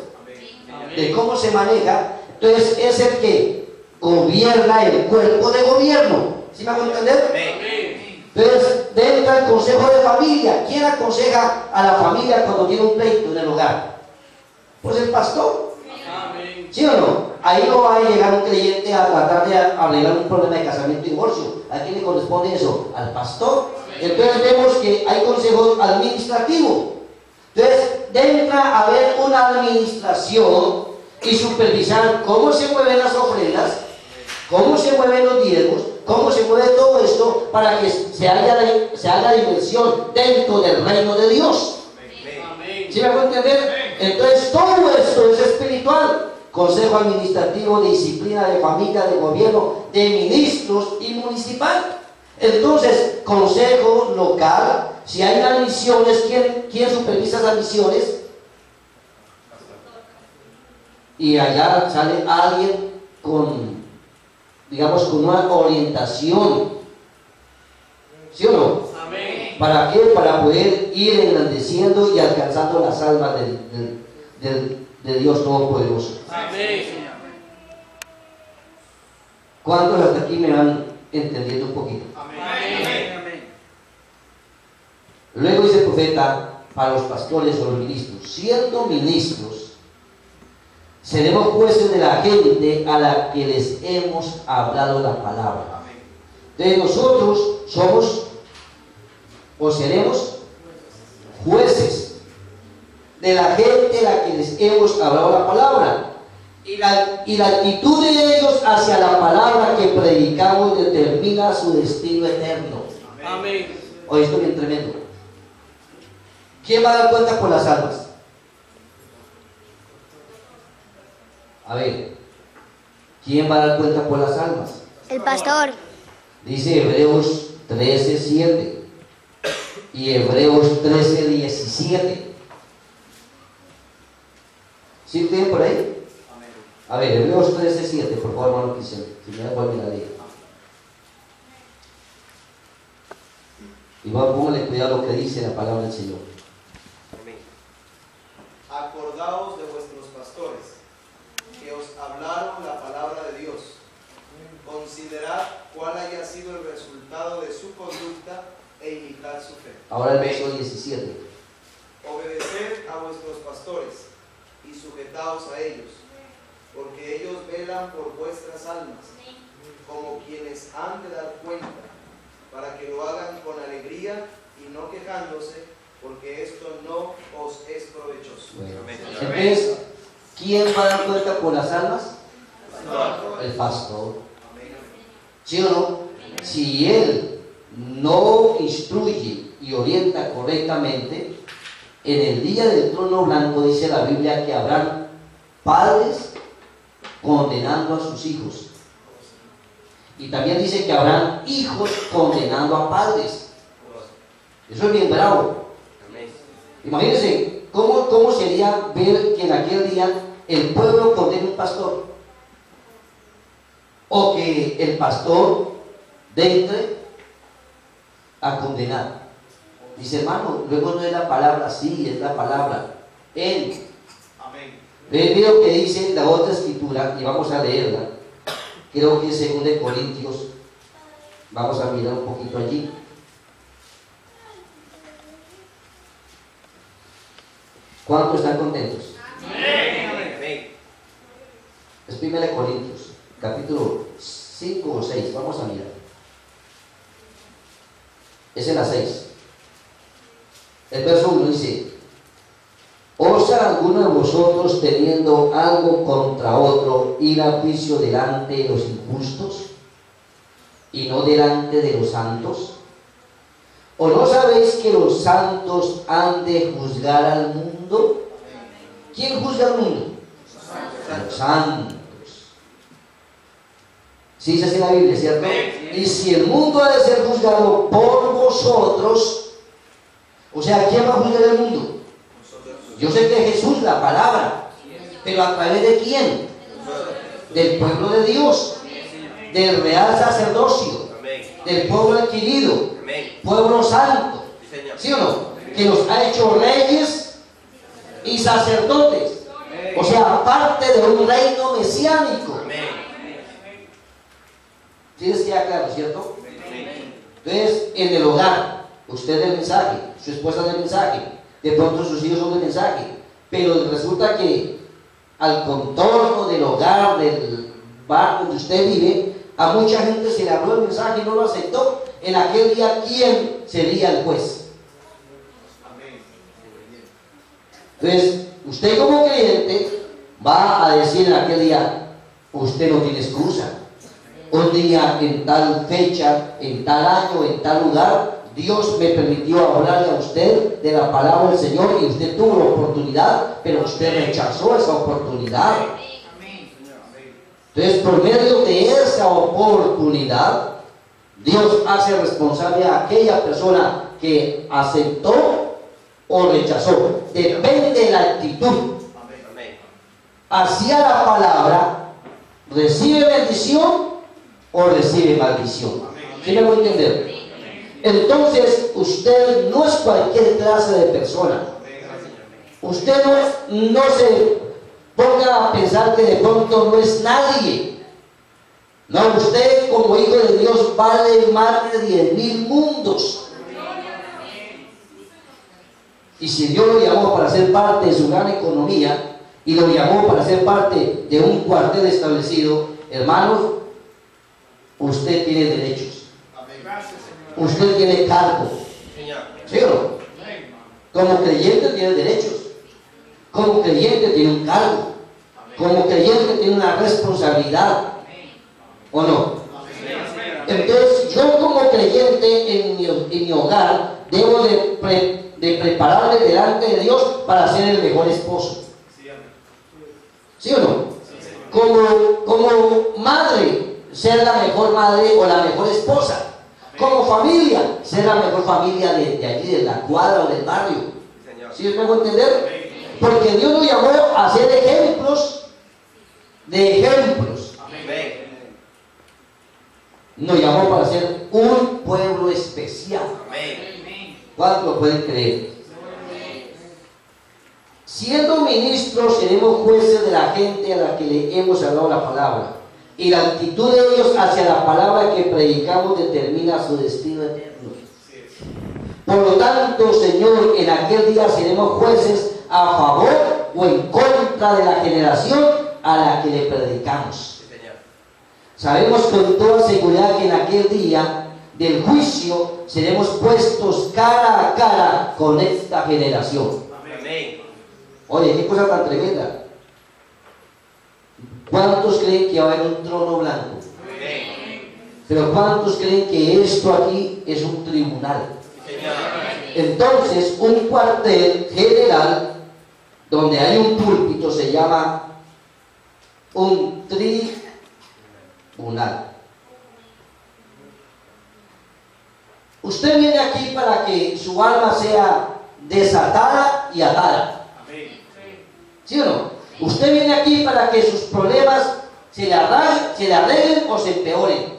de cómo se maneja. Entonces es el que gobierna el cuerpo de gobierno. ¿Sí me hago entender? Entonces dentro del consejo de familia, ¿quién aconseja a la familia cuando tiene un pleito en el hogar? Pues el pastor. ¿Sí o no? Ahí no va a llegar un creyente a tratar de arreglar un problema de casamiento y divorcio. ¿A quién le corresponde eso? Al pastor. Entonces vemos que hay consejo administrativo. Entonces entra a haber una administración y supervisar cómo se mueven las ofrendas, cómo se mueven los diezmos, cómo se mueve todo esto para que se haga dimensión dentro del reino de Dios. ¿Sí me hago entender? Entonces todo esto es espiritual. Consejo administrativo, de disciplina, de familia, de gobierno, de ministros y municipal. Entonces, consejo local, si hay unas misiones, ¿quién supervisa esas misiones? Y allá sale alguien con, digamos, con una orientación, ¿sí o no? Amén. ¿Para qué? Para poder ir engrandeciendo y alcanzando las almas de Dios Todopoderoso. Amén. ¿Cuántos hasta aquí me van entendiendo un poquito? Amén. Luego dice el profeta para los pastores o los ministros: siendo ministros, seremos jueces de la gente a la que les hemos hablado la palabra. Entonces nosotros somos o seremos jueces de la gente a la que les hemos hablado la palabra. Y la actitud de ellos hacia la palabra que predicamos determina su destino eterno. Amén. Oye, esto es bien tremendo. ¿Quién va a dar cuenta por las almas? A ver, ¿quién va a dar cuenta por las almas? El pastor. Dice Hebreos 13:7 y Hebreos 13:17. ¿Sí tienen por ahí? A ver, Hebreos 13:7, por favor, hermano Cristian, si me da cuenta la ley. Y póngale cuidado lo que dice la palabra del Señor. Acordaos de vuestros pastores, que os hablaron la palabra de Dios. Considerad cuál haya sido el resultado de su conducta e imitad su fe. Ahora el verso 17. Obedeced a vuestros pastores y sujetaos a ellos, porque ellos velan por vuestras almas, como quienes han de dar cuenta, para que lo hagan con alegría y no quejándose, porque esto no os es provechoso. Bueno. Entonces, ¿quién va a dar cuenta por las almas? El pastor. ¿Sí o no? Si él no instruye y orienta correctamente, en el día del trono blanco dice la Biblia que habrán padres condenando a sus hijos. Y también dice que habrán hijos condenando a padres. Eso es bien bravo. Imagínense cómo sería ver que en aquel día el pueblo condena a un pastor, o que el pastor entre a condenar. Dice, hermano, luego no es la palabra así, es la palabra él. Amén. Ve lo que dice la otra escritura y vamos a leerla. Creo que es 2 Corintios. Vamos a mirar un poquito allí. ¿Cuántos están contentos? Amén. Es 1 Corintios, capítulo 5 o 6. Vamos a mirar. Es en la 6. El verso 1 dice: ¿osa alguno de vosotros, teniendo algo contra otro, ir a juicio delante de los injustos y no delante de los santos? ¿O no sabéis que los santos han de juzgar al mundo? ¿Quién juzga al mundo? Los santos. Sí, dice así en la Biblia, ¿cierto? Y si el mundo ha de ser juzgado por vosotros, o sea, ¿quién va a juzgar el mundo? Yo sé que Jesús, la palabra, pero ¿a través de quién? Del pueblo de Dios, del real sacerdocio, del pueblo adquirido, pueblo santo, ¿sí o no? Que nos ha hecho reyes y sacerdotes, o sea, parte de un reino mesiánico. ¿Tienes que aclarar, cierto? Entonces, en el hogar, usted del mensaje, su esposa del mensaje, de pronto sus hijos son del mensaje, pero resulta que al contorno del hogar, del bar donde usted vive, a mucha gente se le habló el mensaje y no lo aceptó. En aquel día, ¿quién sería el juez? Entonces, usted como creyente va a decir en aquel día, usted no tiene excusa. Un día, en tal fecha, en tal año, en tal lugar, Dios me permitió hablarle a usted de la palabra del Señor y usted tuvo la oportunidad, pero usted rechazó esa oportunidad. Entonces, por medio de esa oportunidad, Dios hace responsable a aquella persona que aceptó o rechazó. Depende de la actitud hacia la palabra, recibe bendición o recibe maldición. ¿Sí me voy a entender? Entonces, usted no es cualquier clase de persona. Usted no se ponga a pensar que de pronto no es nadie. No, usted como hijo de Dios vale más de 10,000 mundos. Y si Dios lo llamó para ser parte de su gran economía y lo llamó para ser parte de un cuartel establecido, hermanos, usted tiene derechos. Usted tiene cargo. ¿Sí o no? Como creyente tiene derechos. Como creyente tiene un cargo. Como creyente tiene una responsabilidad. ¿O no? Entonces, yo como creyente en mi hogar debo de prepararme delante de Dios para ser el mejor esposo. ¿Sí o no? Como madre, ser la mejor madre o la mejor esposa. Como familia, ser la mejor familia de allí, de la cuadra o del barrio. ¿Sí me puedo entender? Porque Dios nos llamó a ser ejemplos de ejemplos. Nos llamó para ser un pueblo especial. ¿Cuántos lo pueden creer? Siendo ministros, seremos jueces de la gente a la que le hemos hablado la palabra. Y la actitud de ellos hacia la palabra que predicamos determina su destino eterno. Por lo tanto, Señor, en aquel día seremos jueces a favor o en contra de la generación a la que le predicamos. Sabemos con toda seguridad que en aquel día del juicio seremos puestos cara a cara con esta generación. Oye, qué cosa tan tremenda. ¿Cuántos creen que va a haber un trono blanco? Pero ¿cuántos creen que esto aquí es un tribunal? Entonces, un cuartel general donde hay un púlpito se llama un tribunal. Usted viene aquí para que su alma sea desatada y atada. ¿Sí o no? Usted viene aquí para que sus problemas se le arreglen o se empeoren.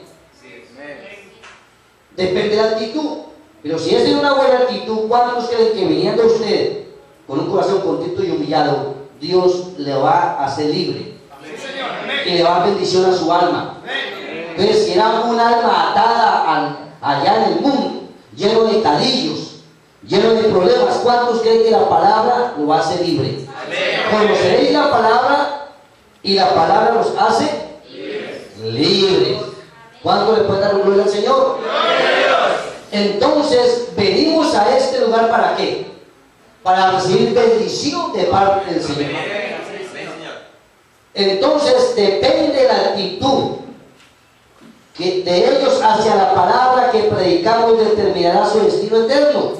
Depende de la actitud. Pero si es de una buena actitud, ¿cuántos creen que viniendo usted con un corazón contrito y humillado, Dios le va a hacer libre? Y le va a dar bendición a su alma. Entonces, si era un alma atada allá en el mundo, lleno de cadillos, lleno de problemas, ¿cuántos creen que la palabra lo va a hacer libre? Conoceréis la palabra y la palabra nos hace libres. ¿Cuánto le puede dar gloria al Señor? Entonces, venimos a este lugar ¿para qué? Para recibir bendición de parte del Señor. Entonces, depende de la actitud que de ellos hacia la palabra que predicamos determinará su destino eterno.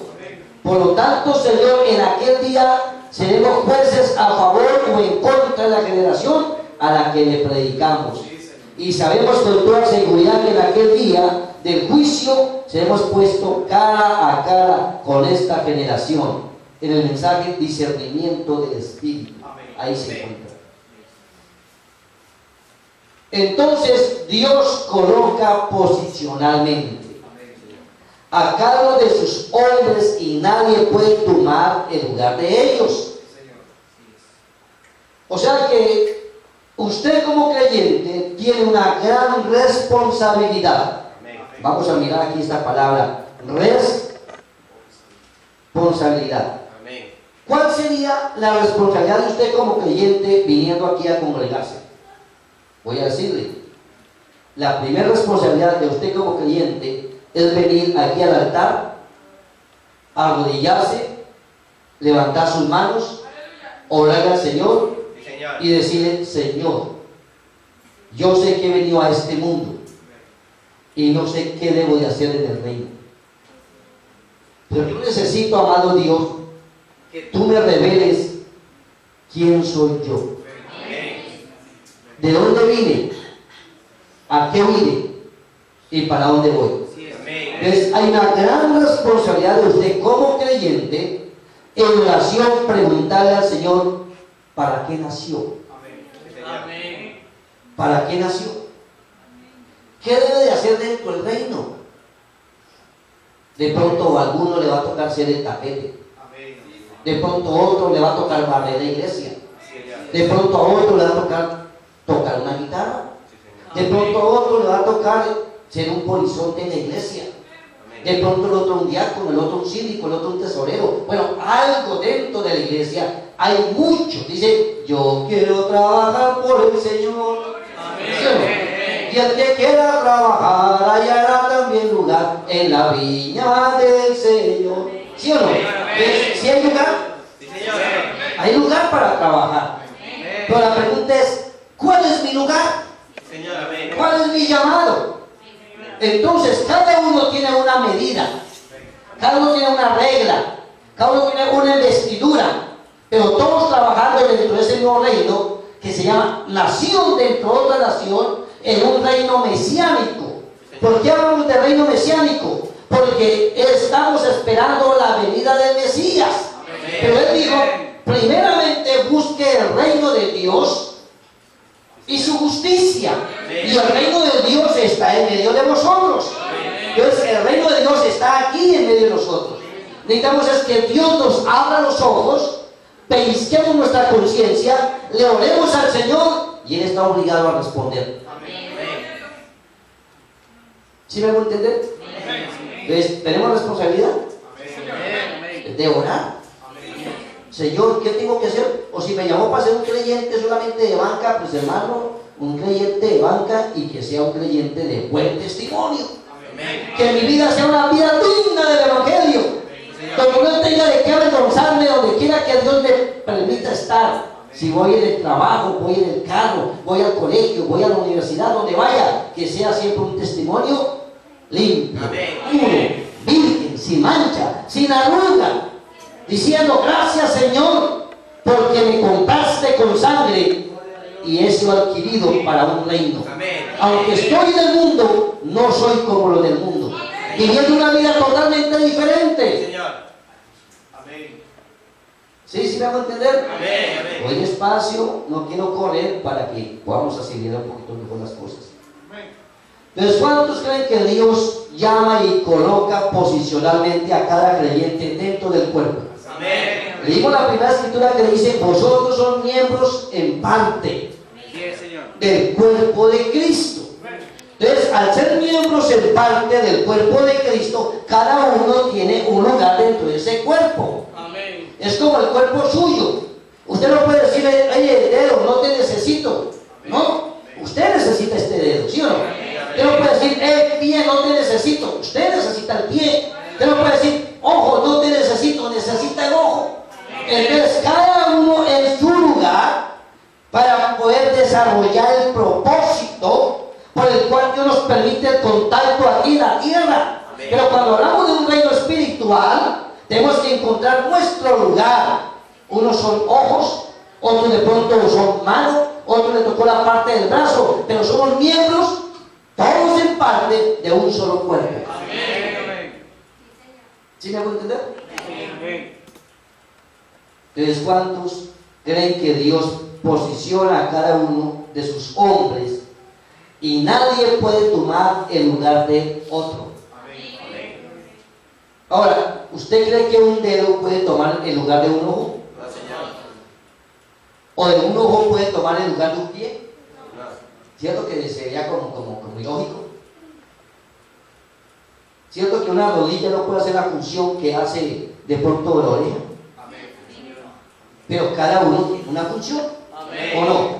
Por lo tanto, Señor, en aquel día seremos jueces a favor o en contra de la generación a la que le predicamos. Y sabemos con toda seguridad que en aquel día del juicio seremos puestos cara a cara con esta generación. En el mensaje discernimiento del Espíritu. Ahí se encuentra. Entonces Dios coloca posicionalmente a cargo de sus hombres y nadie puede tomar el lugar de ellos. O sea que usted como creyente tiene una gran responsabilidad. Vamos a mirar aquí esta palabra, responsabilidad. ¿Cuál sería la responsabilidad de usted como creyente viniendo aquí a congregarse? Voy a decirle, la primera responsabilidad de usted como creyente es venir aquí al altar, arrodillarse, levantar sus manos, orar al Señor Señor. y decirle: Señor, yo sé que he venido a este mundo y no sé qué debo de hacer en el reino, pero yo necesito, amado Dios, que tú me reveles quién soy yo, de dónde vine, a qué vine y para dónde voy. Entonces hay una gran responsabilidad de usted como creyente en oración, preguntarle al Señor: ¿para qué nació? Amén. ¿Para qué nació? ¿Qué debe de hacer dentro del reino? De pronto a alguno le va a tocar ser el tapete, de pronto a otro le va a tocar barrer la iglesia, de pronto a otro le va a tocar una guitarra, de pronto a otro le va a tocar ser un polizonte en la iglesia, de pronto el otro un diácono, el otro un síndico, el otro un tesorero. Bueno, algo dentro de la iglesia hay mucho. Dice: yo quiero trabajar por el Señor. ¿Sí o no? Y el que quiera trabajar hallará también lugar en la viña del Señor. ¿Sí o no? ¿Sí hay lugar? Sí, Señor. Hay lugar para trabajar. Pero la pregunta es: ¿cuál es mi lugar? Señor, amén. ¿Cuál es mi llamado? Entonces, cada uno tiene una medida, cada uno tiene una regla, cada uno tiene una investidura, pero todos trabajando dentro de ese nuevo reino que se llama nación dentro de otra nación, en un reino mesiánico. ¿Por qué hablamos de reino mesiánico? Porque estamos esperando la venida del Mesías. Pero él dijo: primeramente busque el reino de Dios y su justicia, y el reino de Dios está en medio de vosotros. Entonces el reino de Dios está aquí en medio de nosotros. Necesitamos es que Dios nos abra los ojos, pellizquemos nuestra conciencia, le oremos al Señor y Él está obligado a responder. ¿Sí me hago entender? Entonces, ¿tenemos responsabilidad de orar? Señor, ¿qué tengo que hacer? O si me llamó para ser un creyente solamente de banca, pues hermano, un creyente de banca, y que sea un creyente de buen testimonio. Que mi vida sea una vida digna del Evangelio, donde no tenga de qué avergonzarme, donde quiera que Dios me permita estar. Si voy en el trabajo, voy en el carro, voy al colegio, voy a la universidad, donde vaya, que sea siempre un testimonio limpio, puro, virgen, sin mancha, sin arruga, diciendo: gracias, Señor, porque me compraste con sangre y he sido adquirido para un reino. Aunque estoy en el mundo, no soy como los del mundo, viviendo una vida totalmente diferente. Señor. ¿Sí? ¿Sí me hago entender? Amén. Voy despacio, no quiero correr para que podamos asimilar un poquito mejor las cosas. Entonces, ¿cuántos creen que Dios llama y coloca posicionalmente a cada creyente dentro del cuerpo? Amén. Leímos la primera escritura que dice: vosotros son miembros en parte del cuerpo de Cristo. Entonces, al ser miembros en parte del cuerpo de Cristo, cada uno tiene un lugar dentro de ese cuerpo. Es como el cuerpo suyo. Usted no puede decirle: oye, dedo, no te necesito. No, usted necesita este dedo, ¿sí o no? Usted no puede decir: pie, no te necesito. Usted necesita el pie. Usted no puede decir: ojo, no te necesito, necesita el ojo. Entonces, cada uno en su lugar para poder desarrollar el propósito por el cual Dios nos permite el contacto aquí en la tierra. Pero cuando hablamos de un reino espiritual, tenemos que encontrar nuestro lugar. Unos son ojos, otros de pronto son manos, otros le tocó la parte del brazo, pero somos miembros, todos en parte, de un solo cuerpo. ¿Sí me hago entender? Entonces, ¿cuántos creen que Dios posiciona a cada uno de sus hombres y nadie puede tomar el lugar de otro? Ahora, ¿usted cree que un dedo puede tomar el lugar de un ojo? ¿O de un ojo puede tomar el lugar de un pie? ¿Cierto que sería como ilógico? ¿Cierto que una rodilla no puede hacer la función que hace de pronto la oreja? Pero cada uno tiene una función, ¿o no?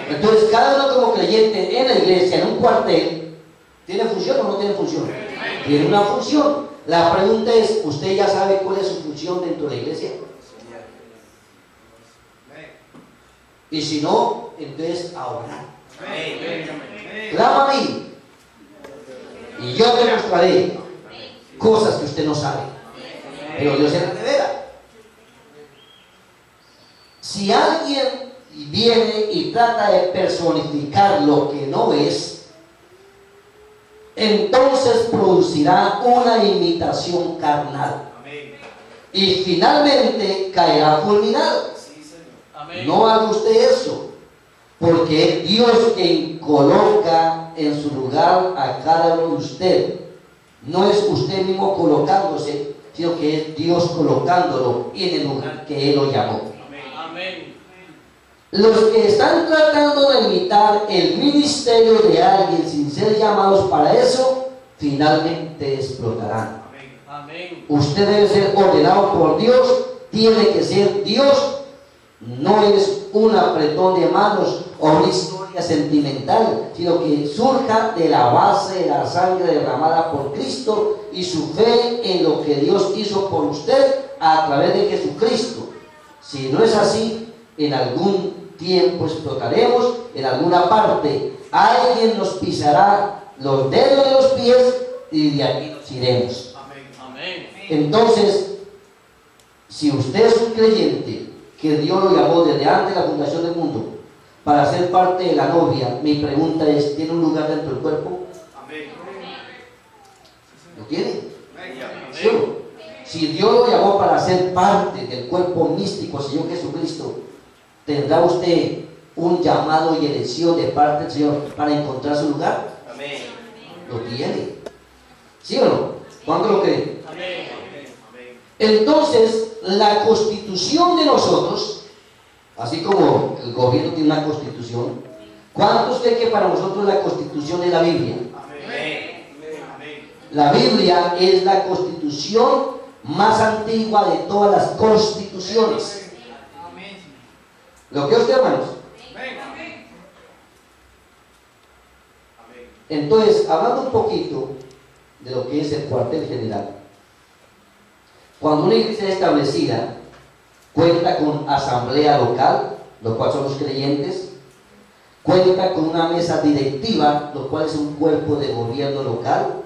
Entonces, cada uno como creyente en la iglesia, en un cuartel, ¿tiene función o no tiene función? Tiene una función. La pregunta es: ¿usted ya sabe cuál es su función dentro de la iglesia? Y si no, entonces a orar. Amén. Clama a mí y yo te mostraré cosas que usted no sabe, pero Dios se las revela. Si alguien viene y trata de personificar lo que no es, entonces producirá una imitación carnal y finalmente caerá fulminado. No haga usted eso, porque es Dios quien coloca en su lugar a cada uno de usted. No es usted mismo colocándose, sino que es Dios colocándolo en el lugar que Él lo llamó. Amén. Los que están tratando de imitar el ministerio de alguien sin ser llamados para eso, finalmente explotarán. Amén. Usted debe ser ordenado por Dios, tiene que ser Dios. No es un apretón de manos o una historia sentimental, sino que surja de la base de la sangre derramada por Cristo y su fe en lo que Dios hizo por usted a través de Jesucristo. Si no es así, en algún tiempo explotaremos, en alguna parte alguien nos pisará los dedos de los pies y de aquí nos iremos. Amén. Entonces, si usted es un creyente que Dios lo llamó desde antes de la fundación del mundo para ser parte de la novia, mi pregunta es, ¿tiene un lugar dentro del cuerpo? ¿Lo tiene? ¿Sí o no? Si Dios lo llamó para ser parte del cuerpo místico del Señor Jesucristo, ¿tendrá usted un llamado y elección de parte del Señor para encontrar su lugar? Amén. Lo tiene. ¿Sí o no? ¿Cuánto lo creen? Amén. Entonces, la constitución de nosotros, así como el gobierno tiene una constitución, ¿cuántos creen que para nosotros la constitución es la Biblia? La Biblia es la constitución más antigua de todas las constituciones. ¿Lo que usted, hermanos? Entonces, hablando un poquito de lo que es el cuartel general, cuando una iglesia establecida cuenta con asamblea local, lo cual son los creyentes, cuenta con una mesa directiva, lo cual es un cuerpo de gobierno local,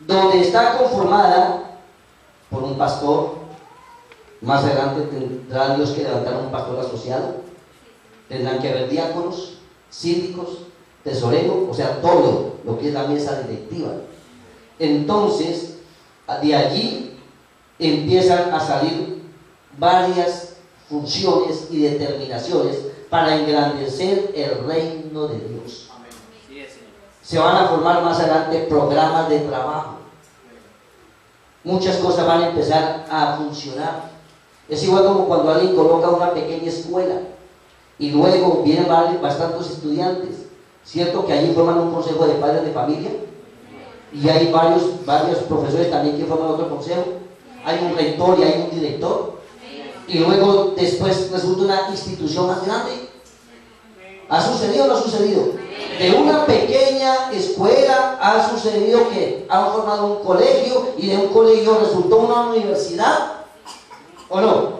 donde está conformada por un pastor. Más adelante tendrá Dios que levantar un pastor asociado, tendrán que haber diáconos, síndicos, tesorero, o sea, todo lo que es la mesa directiva. Entonces, de allí empiezan a salir varias funciones y determinaciones para engrandecer el reino de Dios. Se van a formar más adelante programas de trabajo. Muchas cosas van a empezar a funcionar. Es igual como cuando alguien coloca una pequeña escuela y luego vienen bastantes estudiantes. ¿Cierto que allí forman un consejo de padres de familia? Y hay varios profesores también que forman otro consejo. Hay un rector y hay un director. Y luego después resulta una institución más grande. ¿Ha sucedido o no ha sucedido? De una pequeña escuela ha sucedido que han formado un colegio y de un colegio resultó una universidad. ¿O no?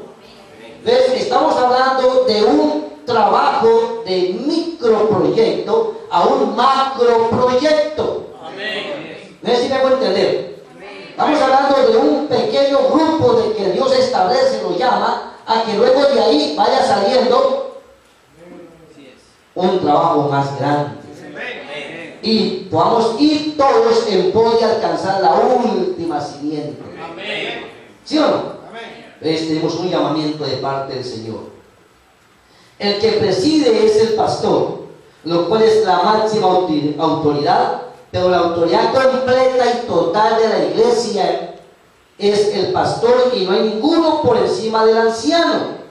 Entonces, estamos hablando de un trabajo de microproyecto a un macroproyecto. No sé si me puedo entender. Estamos hablando de un pequeño grupo de que Dios establece, lo llama, a que luego de ahí vaya saliendo un trabajo más grande. Y podamos ir todos en pos de alcanzar la última simiente. ¿Sí o no? Entonces tenemos un llamamiento de parte del Señor. El que preside es el pastor, lo cual es la máxima autoridad, pero la autoridad completa y total de la iglesia es el pastor y no hay ninguno por encima del anciano.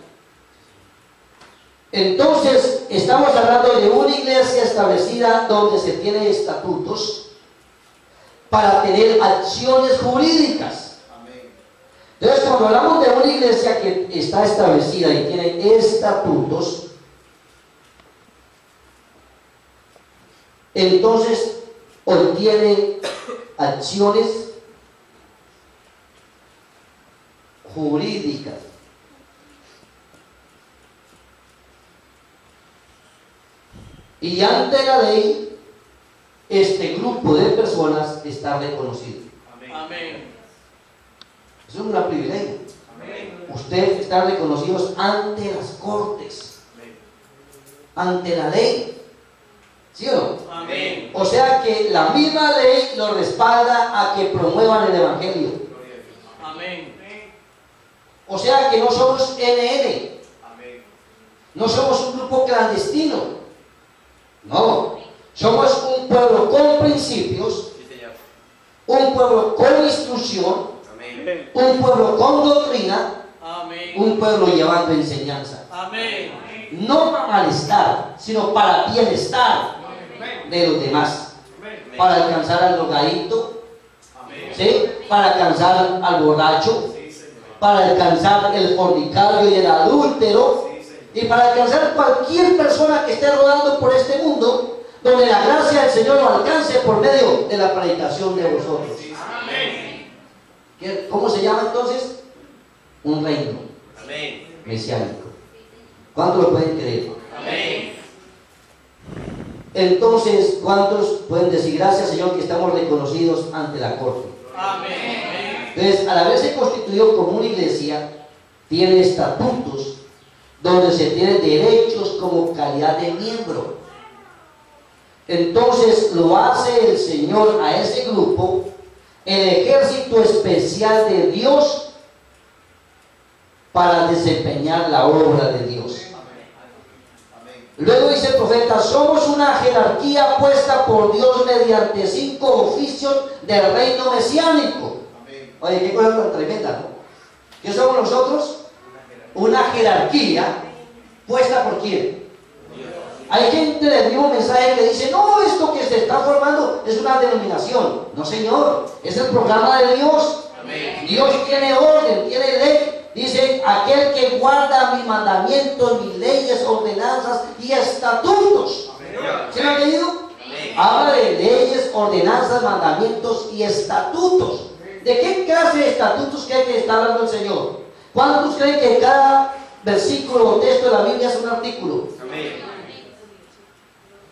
Entonces, estamos hablando de una iglesia establecida donde se tienen estatutos para tener acciones jurídicas. Entonces, cuando hablamos de una iglesia que está establecida y tiene estatutos, entonces obtiene acciones jurídicas. Y ante la ley, este grupo de personas está reconocido. Amén. Es un gran privilegio. Usted está reconocido ante las cortes, ante la ley. ¿Sí o no? Amén. O sea que la misma ley lo respalda a que promuevan el Evangelio. Amén. O sea que no somos NN, no somos un grupo clandestino. No, somos un pueblo con principios, Sí, Señor. un pueblo con instrucción, Amén. un pueblo con doctrina, Amén. un pueblo llevando enseñanza. Amén. No para malestar, sino para bienestar de los demás. Para alcanzar al drogadicto, ¿sí? Para alcanzar al borracho, para alcanzar el fornicario y el adúltero, y para alcanzar cualquier persona que esté rodando por este mundo, donde la gracia del Señor lo alcance por medio de la predicación de vosotros. ¿Cómo se llama entonces? Un reino Amén. mesiánico. ¿Cuántos lo pueden creer? Amén. Entonces, ¿cuántos pueden decir gracias, Señor, que estamos reconocidos ante la corte? Amén. Entonces, al haberse constituido como una iglesia, tiene estatutos donde se tienen derechos como calidad de miembro. Entonces, lo hace el Señor a ese grupo, el ejército especial de Dios, para desempeñar la obra de Dios. Luego dice el profeta, somos una jerarquía puesta por Dios mediante 5 oficios del reino mesiánico. Oye, qué cosa tan tremenda, ¿no? ¿Qué somos nosotros? Una jerarquía puesta por quién. Hay gente del mismo mensaje que dice, no, esto que se está formando es una denominación. No, señor, es el programa de Dios. Dios tiene orden, tiene ley. Dice, aquel que guarda mis mandamientos, mis leyes, ordenanzas y estatutos. ¿Se lo han leído? Habla de leyes, ordenanzas, mandamientos y estatutos. ¿De qué clase de estatutos cree que está hablando el Señor? ¿Cuántos creen que cada versículo o texto de la Biblia es un artículo?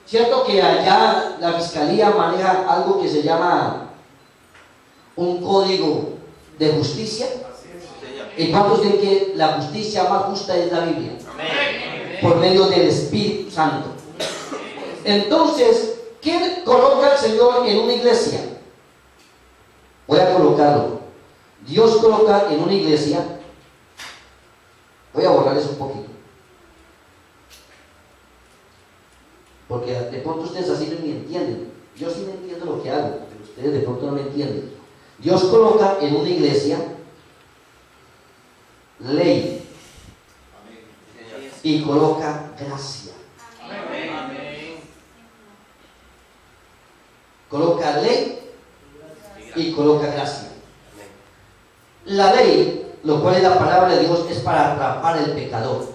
¿Cierto que allá la fiscalía maneja algo que se llama un código de justicia? ¿Y cuántos creen que la justicia más justa es la Biblia? Por medio del Espíritu Santo. Entonces, ¿qué coloca el Señor en una iglesia? Voy a colocarlo. Dios coloca en una iglesia. Voy a borrar eso un poquito, porque de pronto ustedes así no me entienden. Yo sí me entiendo lo que hago, pero ustedes de pronto no me entienden. Dios coloca en una iglesia ley y coloca gracia. Coloca ley y coloca gracia. La ley, lo cual es la palabra de Dios, es para atrapar al pecador.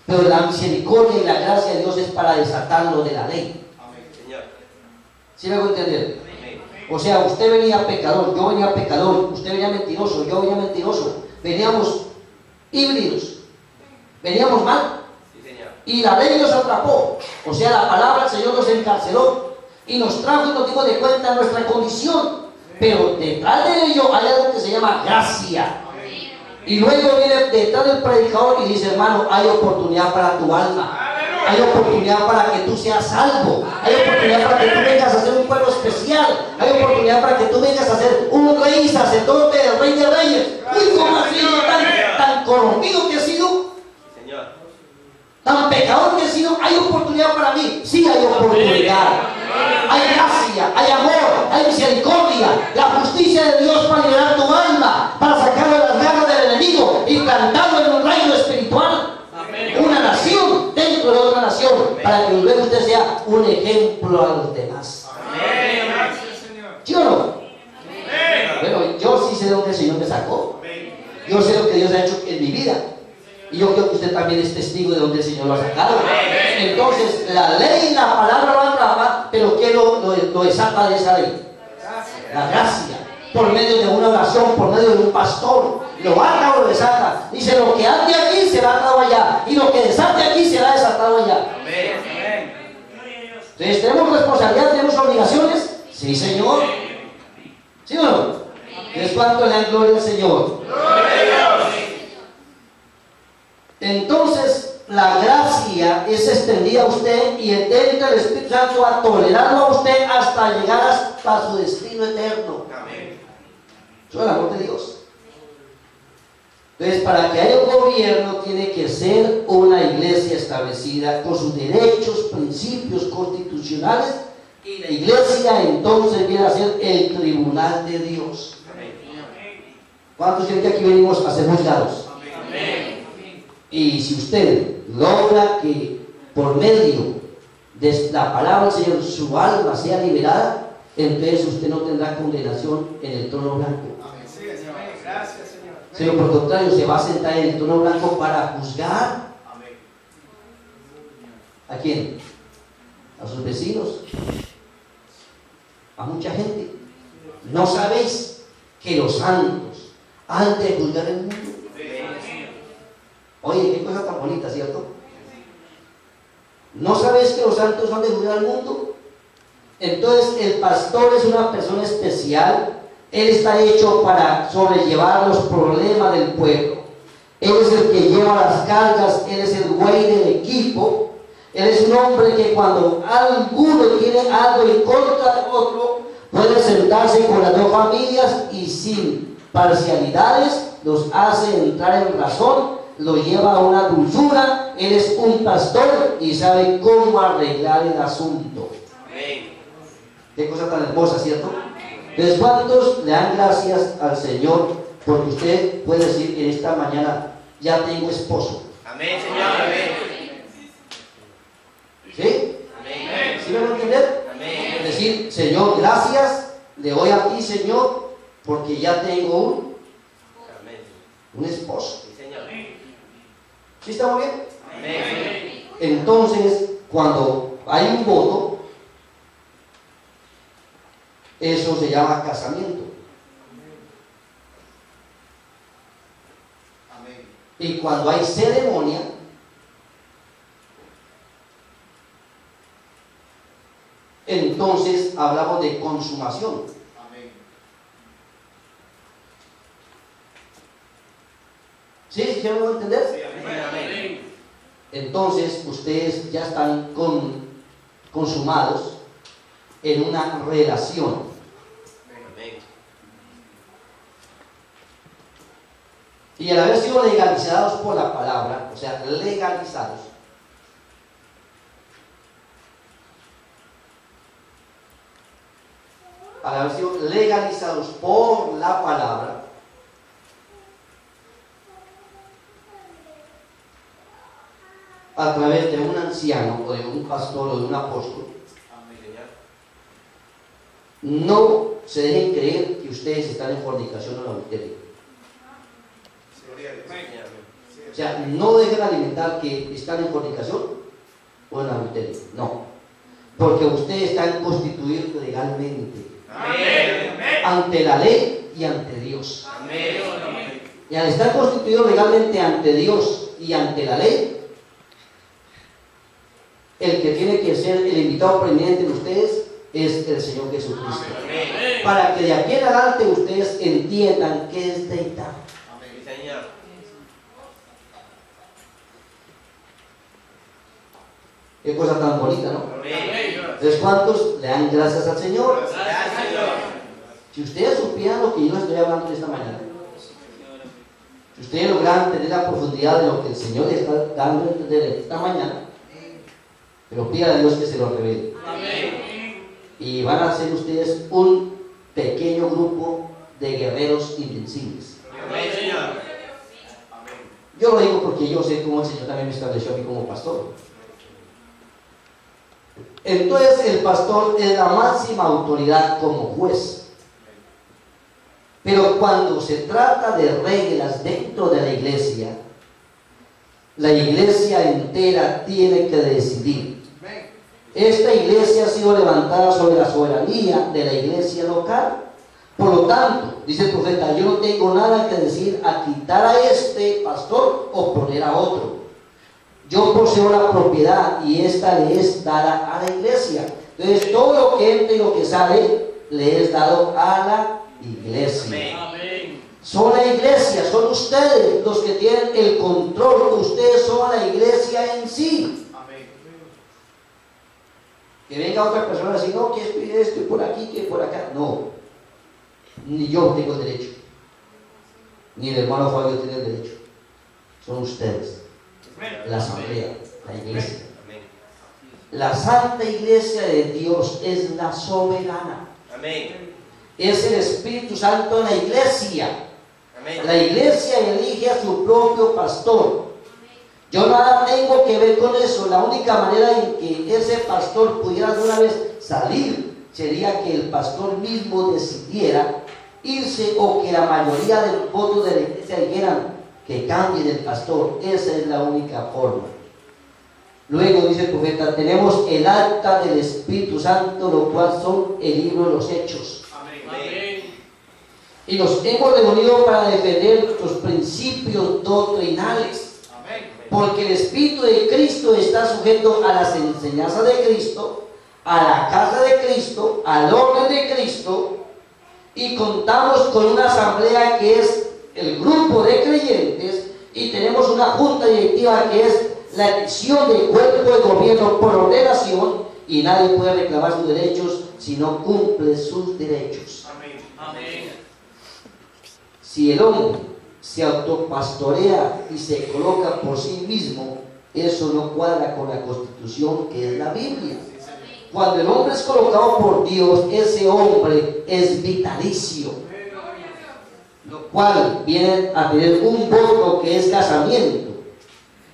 Pero la misericordia y la gracia de Dios es para desatarlo de la ley. ¿Sí me hago entender? O sea, usted venía pecador, yo venía pecador, usted venía mentiroso, yo venía mentiroso. Veníamos híbridos, veníamos mal. Y la ley nos atrapó. O sea, la palabra del Señor nos encarceló y nos trajo y nos dio de cuenta nuestra condición. Pero detrás de ello hay algo que se llama gracia. Y luego viene detrás del predicador y dice, hermano, hay oportunidad para tu alma. Hay oportunidad para que tú seas salvo. Hay oportunidad para que tú vengas a ser un pueblo especial. Hay oportunidad para que tú vengas a ser un rey, sacerdote, el rey de reyes. Uy, ¿cómo ha sido tan corrompido que he sido? Tan pecador que he sido. Hay oportunidad para mí. Sí, hay oportunidad. Hay gracia, hay amor, hay misericordia. La justicia de Dios para liberar tu alma, para sacarlo de las garras del enemigo y plantarlo en un reino espiritual. Una nación dentro de otra nación, para que luego usted sea un ejemplo a los demás. ¿Sí o no? Bueno, yo sí sé de dónde el Señor me sacó. Yo sé lo que Dios ha hecho en mi vida. Y yo creo que usted también es testigo de donde el Señor lo ha sacado. Entonces, la ley y la palabra lo atrapa, pero ¿qué lo desata de esa ley? La gracia. Por medio de una oración, por medio de un pastor. Lo ata o lo desata. Dice, lo que ande aquí será atado allá. Y lo que desate aquí será desatado allá. Entonces, ¿tenemos responsabilidad? ¿Tenemos obligaciones? Sí, Señor. ¿Sí o no? ¿Es cuánto le dan gloria al Señor? Entonces, la gracia es extendida a usted y entra el Espíritu Santo a tolerarlo a usted hasta llegar hasta su destino eterno. Eso es el amor de Dios. Entonces, para que haya un gobierno, tiene que ser una iglesia establecida con sus derechos, principios constitucionales, y la iglesia entonces viene a ser el tribunal de Dios. ¿Cuántos creen que aquí venimos a ser juzgados? Y si usted logra que por medio de la palabra del Señor su alma sea liberada, entonces usted no tendrá condenación en el trono blanco. Gracias, Señor. Sino por el contrario, se va a sentar en el trono blanco para juzgar. ¿A quién? A sus vecinos, a mucha gente. ¿No sabéis que los santos han de juzgar el mundo? Oye, qué cosa tan bonita, ¿cierto? ¿No sabéis que los santos han de juzgar el mundo? Entonces el pastor es una persona especial. Él está hecho para sobrellevar los problemas del pueblo. Él es el que lleva las cargas, él es el güey del equipo. Él es un hombre que cuando alguno tiene algo en contra de otro, puede sentarse con las dos familias y sin parcialidades los hace entrar en razón, lo lleva a una dulzura. Él es un pastor y sabe cómo arreglar el asunto. Qué cosa tan hermosa, ¿cierto? Entonces, ¿cuántos le dan gracias al Señor? Porque usted puede decir en esta mañana, ya tengo esposo. Amén, Señor. Amén. ¿Sí? Amén. ¿Sí me van a entender? Amén. Es decir, Señor, gracias, le doy a ti, Señor, porque ya tengo un esposo. Sí, Señor. ¿Sí estamos bien? Amén. Entonces, cuando hay un voto, eso se llama casamiento. Amén. Y cuando hay ceremonia, entonces hablamos de consumación. Amén. ¿Sí? ¿Sí me van a entender? Sí, amén. Amén. Entonces ustedes ya están consumados en una relación. Amén. Y al haber sido legalizados por la palabra, o sea, legalizados, al haber sido legalizados por la palabra, a través de un anciano o de un pastor o de un apóstol, Amén. no se dejen creer que ustedes están en fornicación o en adulterio. Gloria a Dios. O sea, no dejen alimentar que están en fornicación o en adulterio. No. Porque ustedes están constituidos legalmente Amén. ante la ley y ante Dios. Amén. Y al estar constituidos legalmente ante Dios y ante la ley, el que tiene que ser el invitado preeminente de ustedes es el Señor Jesucristo. Amén. Para que de aquí en adelante ustedes entiendan qué es deidad. Sí, Señor. Qué cosa tan bonita, ¿no? Amén. Entonces, ¿cuántos le dan gracias al Señor? Gracias, Señor. Si ustedes supieran lo que yo estoy hablando esta mañana, si ustedes logran tener la profundidad de lo que el Señor les está dando a entender esta mañana, pero pida a Dios que se lo revele. Amén. Y van a ser ustedes un pequeño grupo de guerreros invencibles. Amén, Señor. Yo lo digo porque yo sé cómo el Señor también me estableció a mí como pastor. Entonces el pastor es la máxima autoridad como juez. Pero cuando se trata de reglas dentro de la iglesia entera tiene que decidir. Esta iglesia ha sido levantada sobre la soberanía de la iglesia local. Por lo tanto, dice el profeta, yo no tengo nada que decir a quitar a este pastor o poner a otro. Yo poseo la propiedad y esta le es dada a la iglesia. Entonces todo lo que entra y lo que sale le es dado a la iglesia. Amén. Son la iglesia, son ustedes los que tienen el control. Ustedes son la iglesia en sí. Que venga otra persona a decir, no, que estoy por aquí, que por acá. No, ni yo tengo el derecho, ni el hermano Fabio tiene el derecho. Son ustedes, la asamblea, la iglesia. La santa iglesia de Dios es la soberana. Amén. Es el Espíritu Santo en la iglesia. Amén. La iglesia elige a su propio pastor. Yo nada tengo que ver con eso. La única manera en que ese pastor pudiera de una vez salir sería que el pastor mismo decidiera irse, o que la mayoría de los votos de la iglesia dijeran que cambien el pastor. Esa es la única forma. Luego dice el profeta, tenemos el acta del Espíritu Santo, lo cual son el libro de los Hechos. Amén. Y nos hemos reunido para defender nuestros principios doctrinales. Porque el Espíritu de Cristo está sujeto a las enseñanzas de Cristo, a la casa de Cristo, al orden de Cristo, y contamos con una asamblea que es el grupo de creyentes, y tenemos una junta directiva que es la elección del cuerpo de gobierno por ordenación, y nadie puede reclamar sus derechos si no cumple sus derechos. Amén. Si el hombre se autopastorea y se coloca por sí mismo, eso no cuadra con la Constitución, que es la Biblia. Cuando el hombre es colocado por Dios, ese hombre es vitalicio, lo cual viene a tener un voto que es casamiento,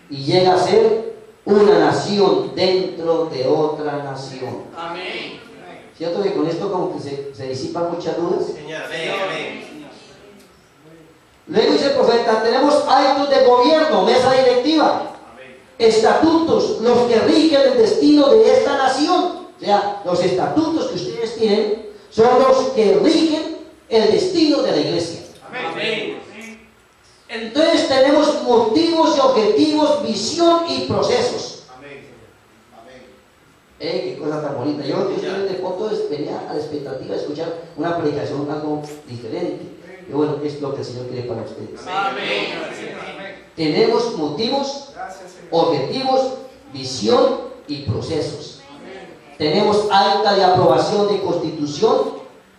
y llega a ser una nación dentro de otra nación. Amén. ¿Cierto que con esto como que se disipan muchas dudas? Señor, amén, amén. Luego dice el profeta, tenemos actos de gobierno, mesa directiva, estatutos, los que rigen el destino de esta nación. O sea, los estatutos que ustedes tienen son los que rigen el destino de la iglesia. Amén. Entonces tenemos motivos y objetivos, visión y procesos. Qué cosa tan bonita. Yo estoy de pronto venía a la expectativa de escuchar una predicación algo diferente. Y bueno, es lo que el Señor quiere para ustedes. Amén. Tenemos motivos, objetivos, visión y procesos. Tenemos acta de aprobación de constitución,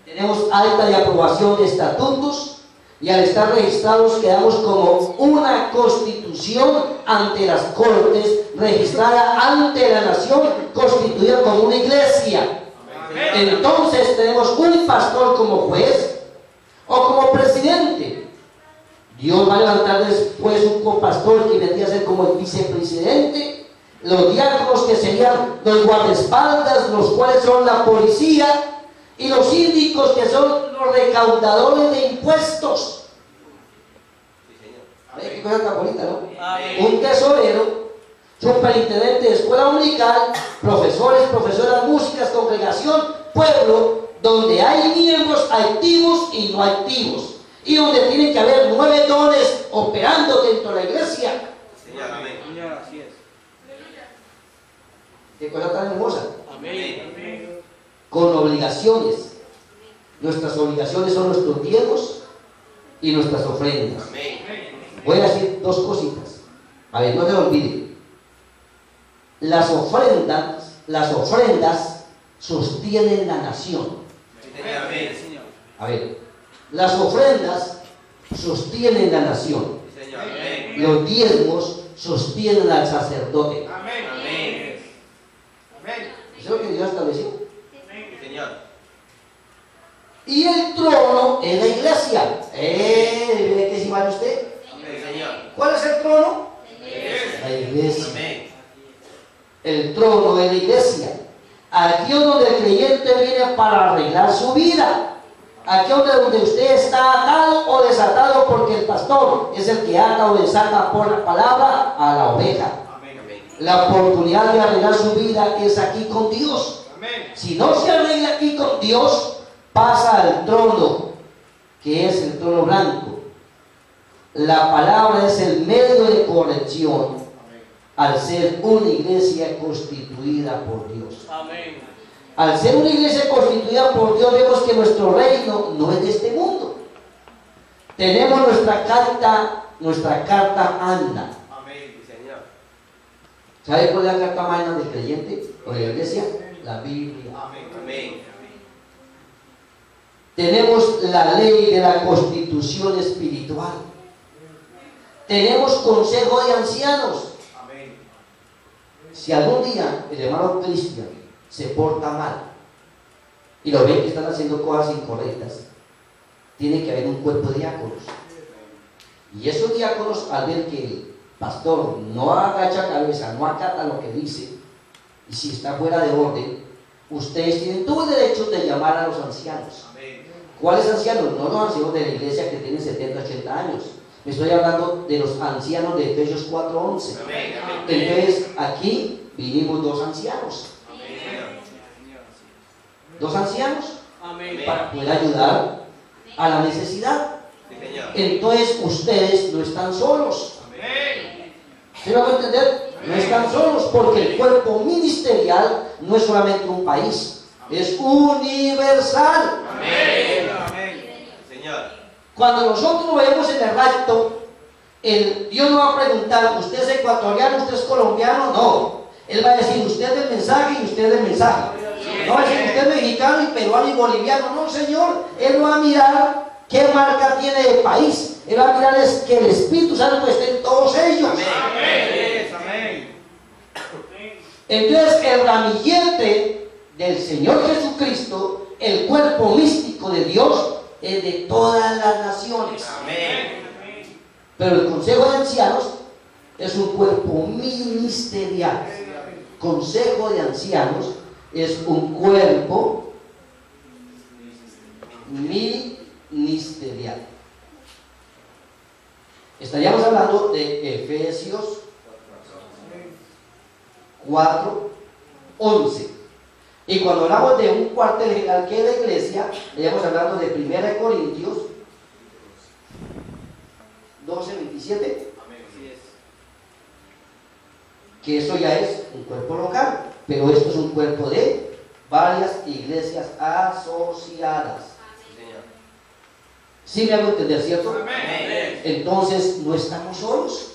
tenemos acta de aprobación de estatutos, y al estar registrados quedamos como una constitución ante las cortes, registrada ante la nación, constituida como una iglesia. Entonces tenemos un pastor como juez o como presidente. Dios va a levantar después un copastor que vendría a ser como el vicepresidente, los diáconos que serían los guardaespaldas, los cuales son la policía, y los síndicos que son los recaudadores de impuestos. ¿Qué cosa tan bonita, no? Amén. Un tesorero, superintendente de escuela dominical, profesores, profesoras, músicas, congregación, pueblo, donde hay miembros activos y no activos, y donde tienen que haber 9 dones operando dentro de la iglesia. Señor, amén. Señor, así es. Qué cosa tan hermosa. Amén. Con obligaciones. Nuestras obligaciones son nuestros diezmos y nuestras ofrendas. Amén. Voy a decir 2 cositas. A ver, no se lo olviden. Las ofrendas sostienen la nación. Señor, amén. A ver, las ofrendas sostienen la nación. Señor, amén. Los diezmos sostienen al sacerdote. Amén. Eso es lo que Dios estableció. Señor. Y el trono es la iglesia. ¿Ve que si vale usted? Amén, Señor. ¿Cuál es el trono? La iglesia. Amén. El trono de la iglesia. Aquí es donde el creyente viene para arreglar su vida. Aquí es donde usted está atado o desatado, porque el pastor es el que ata o desata por la palabra a la oveja. Amén. La oportunidad de arreglar su vida es aquí con Dios. Si no se arregla aquí con Dios, pasa al trono, que es el trono blanco. La palabra es el medio de corrección al ser una iglesia constituida por Dios. Amén. Al ser una iglesia constituida por Dios, vemos que nuestro reino no es de este mundo. Tenemos nuestra carta magna. Amén, sí, Señor. ¿Sabe cuál es la carta magna del creyente o de la iglesia? La Biblia. Amén. Tenemos la ley de la constitución espiritual. Tenemos consejo de ancianos. Amén. Si algún día el hermano Cristian se porta mal y lo ven que están haciendo cosas incorrectas, tiene que haber un cuerpo de diáconos. Y esos diáconos, al ver que el pastor no agacha cabeza, no acata lo que dice, y si está fuera de orden, ustedes tienen todo el derecho de llamar a los ancianos. Amén. ¿Cuáles ancianos? No los ancianos de la iglesia que tienen 70, 80 años. Me estoy hablando de los ancianos de Efesios 4:11. Amén. Entonces, aquí vinimos dos ancianos. Dos ancianos Amén. para poder ayudar a la necesidad. Sí, Señor. Entonces, ustedes no están solos. ¿Sí me van a entender? No están solos porque el cuerpo ministerial no es solamente un país, es universal. Amén. Amén. Señor. Cuando nosotros lo vemos en el rapto, Dios no va a preguntar, ¿usted es ecuatoriano, usted es colombiano? No. Él va a decir, usted es del mensaje y usted es del mensaje. No va a decir, usted es mexicano y peruano y boliviano. No, Señor. Él va a mirar qué marca tiene de país. Él va a mirar es que el Espíritu Santo esté en todos ellos. Amén. Entonces, el ramillete del Señor Jesucristo, el cuerpo místico de Dios, es de todas las naciones. Amén. Pero el Consejo de Ancianos es un cuerpo ministerial. Consejo de Ancianos es un cuerpo ministerial. Estaríamos hablando de Efesios 4:11. Y cuando hablamos de un cuartel general que es la iglesia, estaríamos hablando de 1 Corintios 12:27. Que eso ya es un cuerpo local, pero esto es un cuerpo de varias iglesias asociadas. Señor. ¿Sí me hago entender, cierto? Amén. Entonces no estamos solos.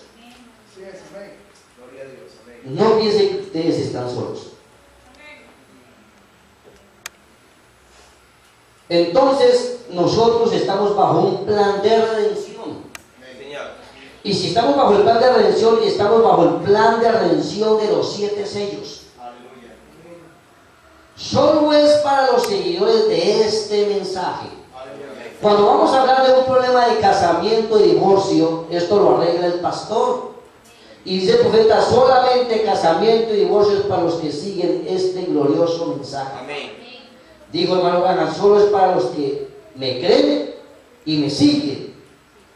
Gloria a Dios. Amén. No piensen que ustedes están solos. Entonces nosotros estamos bajo un plan de redención. Señor. Y si estamos bajo el plan de redención, estamos bajo el plan de redención de los 7 sellos. Aleluya. Solo es para los seguidores de este mensaje. Aleluya. Cuando vamos a hablar de un problema de casamiento y divorcio, esto lo arregla el pastor. Y dice el profeta, solamente casamiento y divorcio es para los que siguen este glorioso mensaje. Amén. Dijo hermano Branham, solo es para los que me creen y me siguen.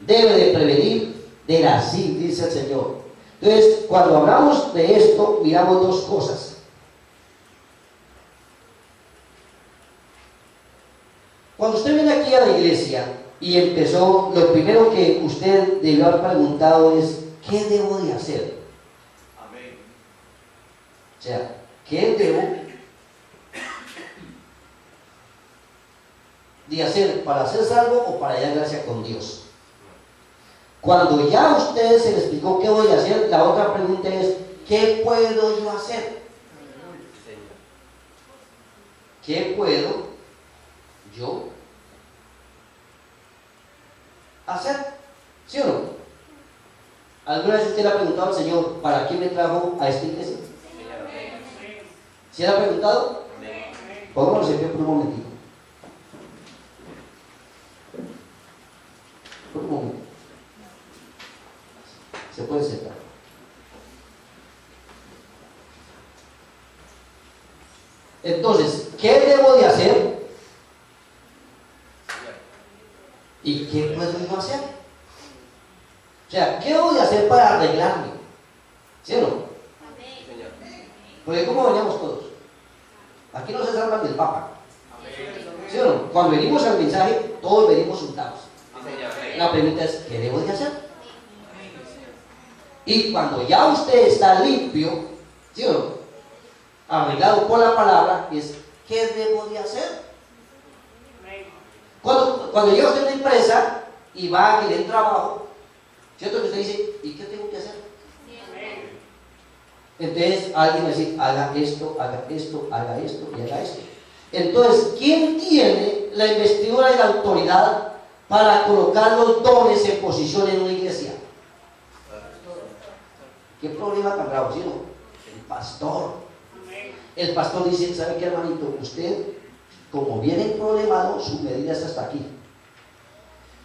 Debe de prevenir del así, dice el Señor. Entonces, cuando hablamos de esto, miramos dos cosas. Cuando usted viene aquí a la iglesia y empezó, lo primero que usted debió haber preguntado es, ¿qué debo de hacer? Amén. O sea, ¿qué debo de hacer para ser salvo o para hallar gracia con Dios? Cuando ya a usted se le explicó qué voy a hacer, la otra pregunta es, ¿qué puedo yo hacer? Señor. ¿Qué puedo yo hacer? ¿Sí o no? ¿Alguna vez usted le ha preguntado al Señor, ¿para qué me trajo a esta iglesia? Señor. Amén. ¿Sí le ha preguntado? Amén. Pongámonos en pie por un momentito. Por un momento. Se puede sentar. Entonces, ¿qué debo de hacer? Señor. ¿Y qué puedo yo hacer? O sea, ¿qué voy a hacer para arreglarme? ¿Sí o no? Señor. Porque ¿cómo veníamos todos? Aquí no se salvan del Papa. Amén. ¿Sí o no? Cuando venimos al mensaje, todos venimos juntados. Sí, Señor. La pregunta es, ¿qué debo de hacer? Y cuando ya usted está limpio, ¿sí o no? Arreglado por la palabra, es ¿qué debo de hacer? Cuando llega usted a una empresa y va a querer trabajo, ¿cierto? Que usted dice, ¿y qué tengo que hacer? Entonces alguien va a decir, haga esto, haga esto, haga esto y haga esto. Entonces, ¿quién tiene la investidura y la autoridad para colocar los dones en posición en una iglesia? ¿Qué problema tan grave, sí o no? El pastor. El pastor dice, ¿sabe qué, hermanito? Usted, como viene problemado, su medida es hasta aquí.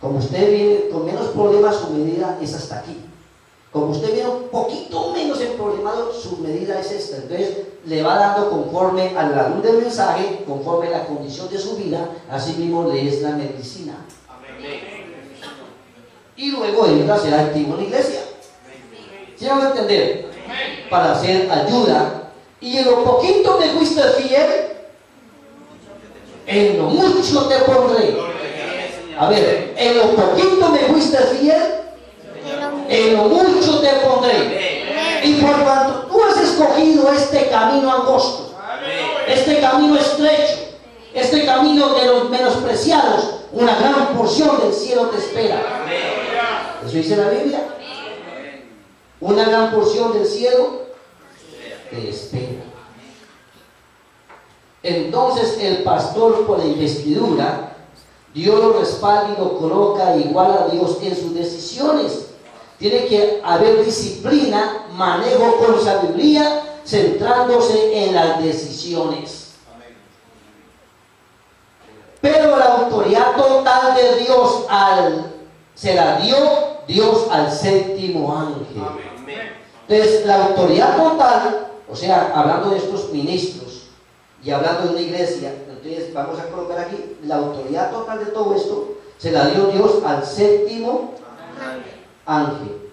Como usted viene con menos problemas, su medida es hasta aquí. Como usted viene un poquito menos en problemado, su medida es esta. Entonces, le va dando conforme a la luz del mensaje, conforme a la condición de su vida, así mismo le es la medicina. Y luego entra a ser activo en la iglesia. ¿Sí van a entender? Para hacer ayuda. Y en lo poquito me fuiste fiel, en lo mucho te pondré. A ver, en lo poquito me fuiste fiel, en lo mucho te pondré. Y por cuanto tú has escogido este camino angosto, este camino estrecho, este camino de los menospreciados, una gran porción del cielo te espera. Eso dice la Biblia. Una gran porción del cielo te espera. Entonces el pastor, por la investidura, Dios lo respalda y lo coloca igual a Dios en sus decisiones. Tiene que haber disciplina, manejo con sabiduría, centrándose en las decisiones. Pero la autoridad total de Dios se la dio Dios al séptimo ángel. Entonces, la autoridad total, o sea, hablando de estos ministros y hablando de una iglesia, entonces vamos a colocar aquí, la autoridad total de todo esto se la dio Dios al séptimo ángel.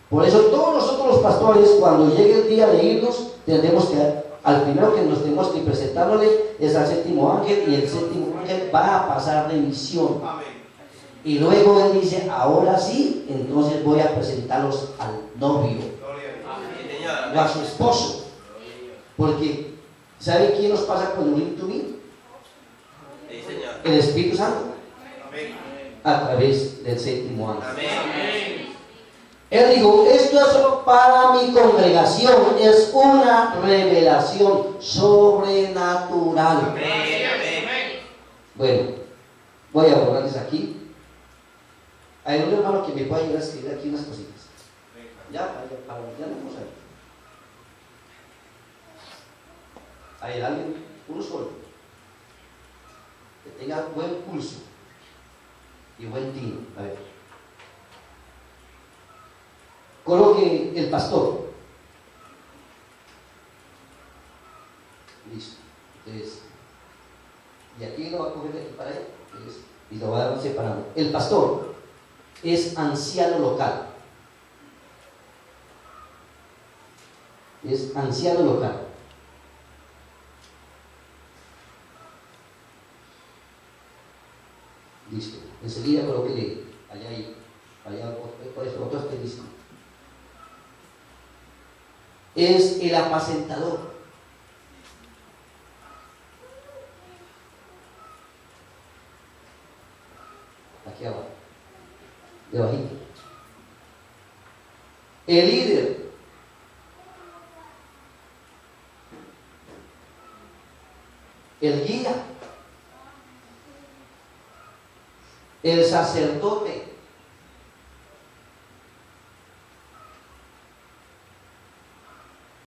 Por eso todos nosotros los pastores, cuando llegue el día de irnos, tendremos que, al primero que nos tenemos que presentarle es al séptimo ángel, y el séptimo ángel va a pasar revisión. Y luego él dice, ahora sí, entonces voy a presentarlos al novio o a su esposo. Porque, ¿sabe quién nos pasa con el Bring to Me? El Espíritu Santo. A través del séptimo ángel. Él dijo, esto es solo para mi congregación, es una revelación sobrenatural. Bueno, voy a borrarles aquí. Hay un hermano que me puede ayudar a escribir aquí unas cositas. Ya vamos a ver. Hay alguien, uno solo, que tenga buen pulso y buen tino. A ver. Coloque el pastor. Listo. Entonces, y aquí lo va a coger de aquí para allá. Y lo va a dar separando. El pastor es anciano local. Es anciano local. Listo. Enseguida coloqué allá por eso, otro asterisco. Es el apacentador. Aquí abajo. Debajito. El líder. El guía. El sacerdote.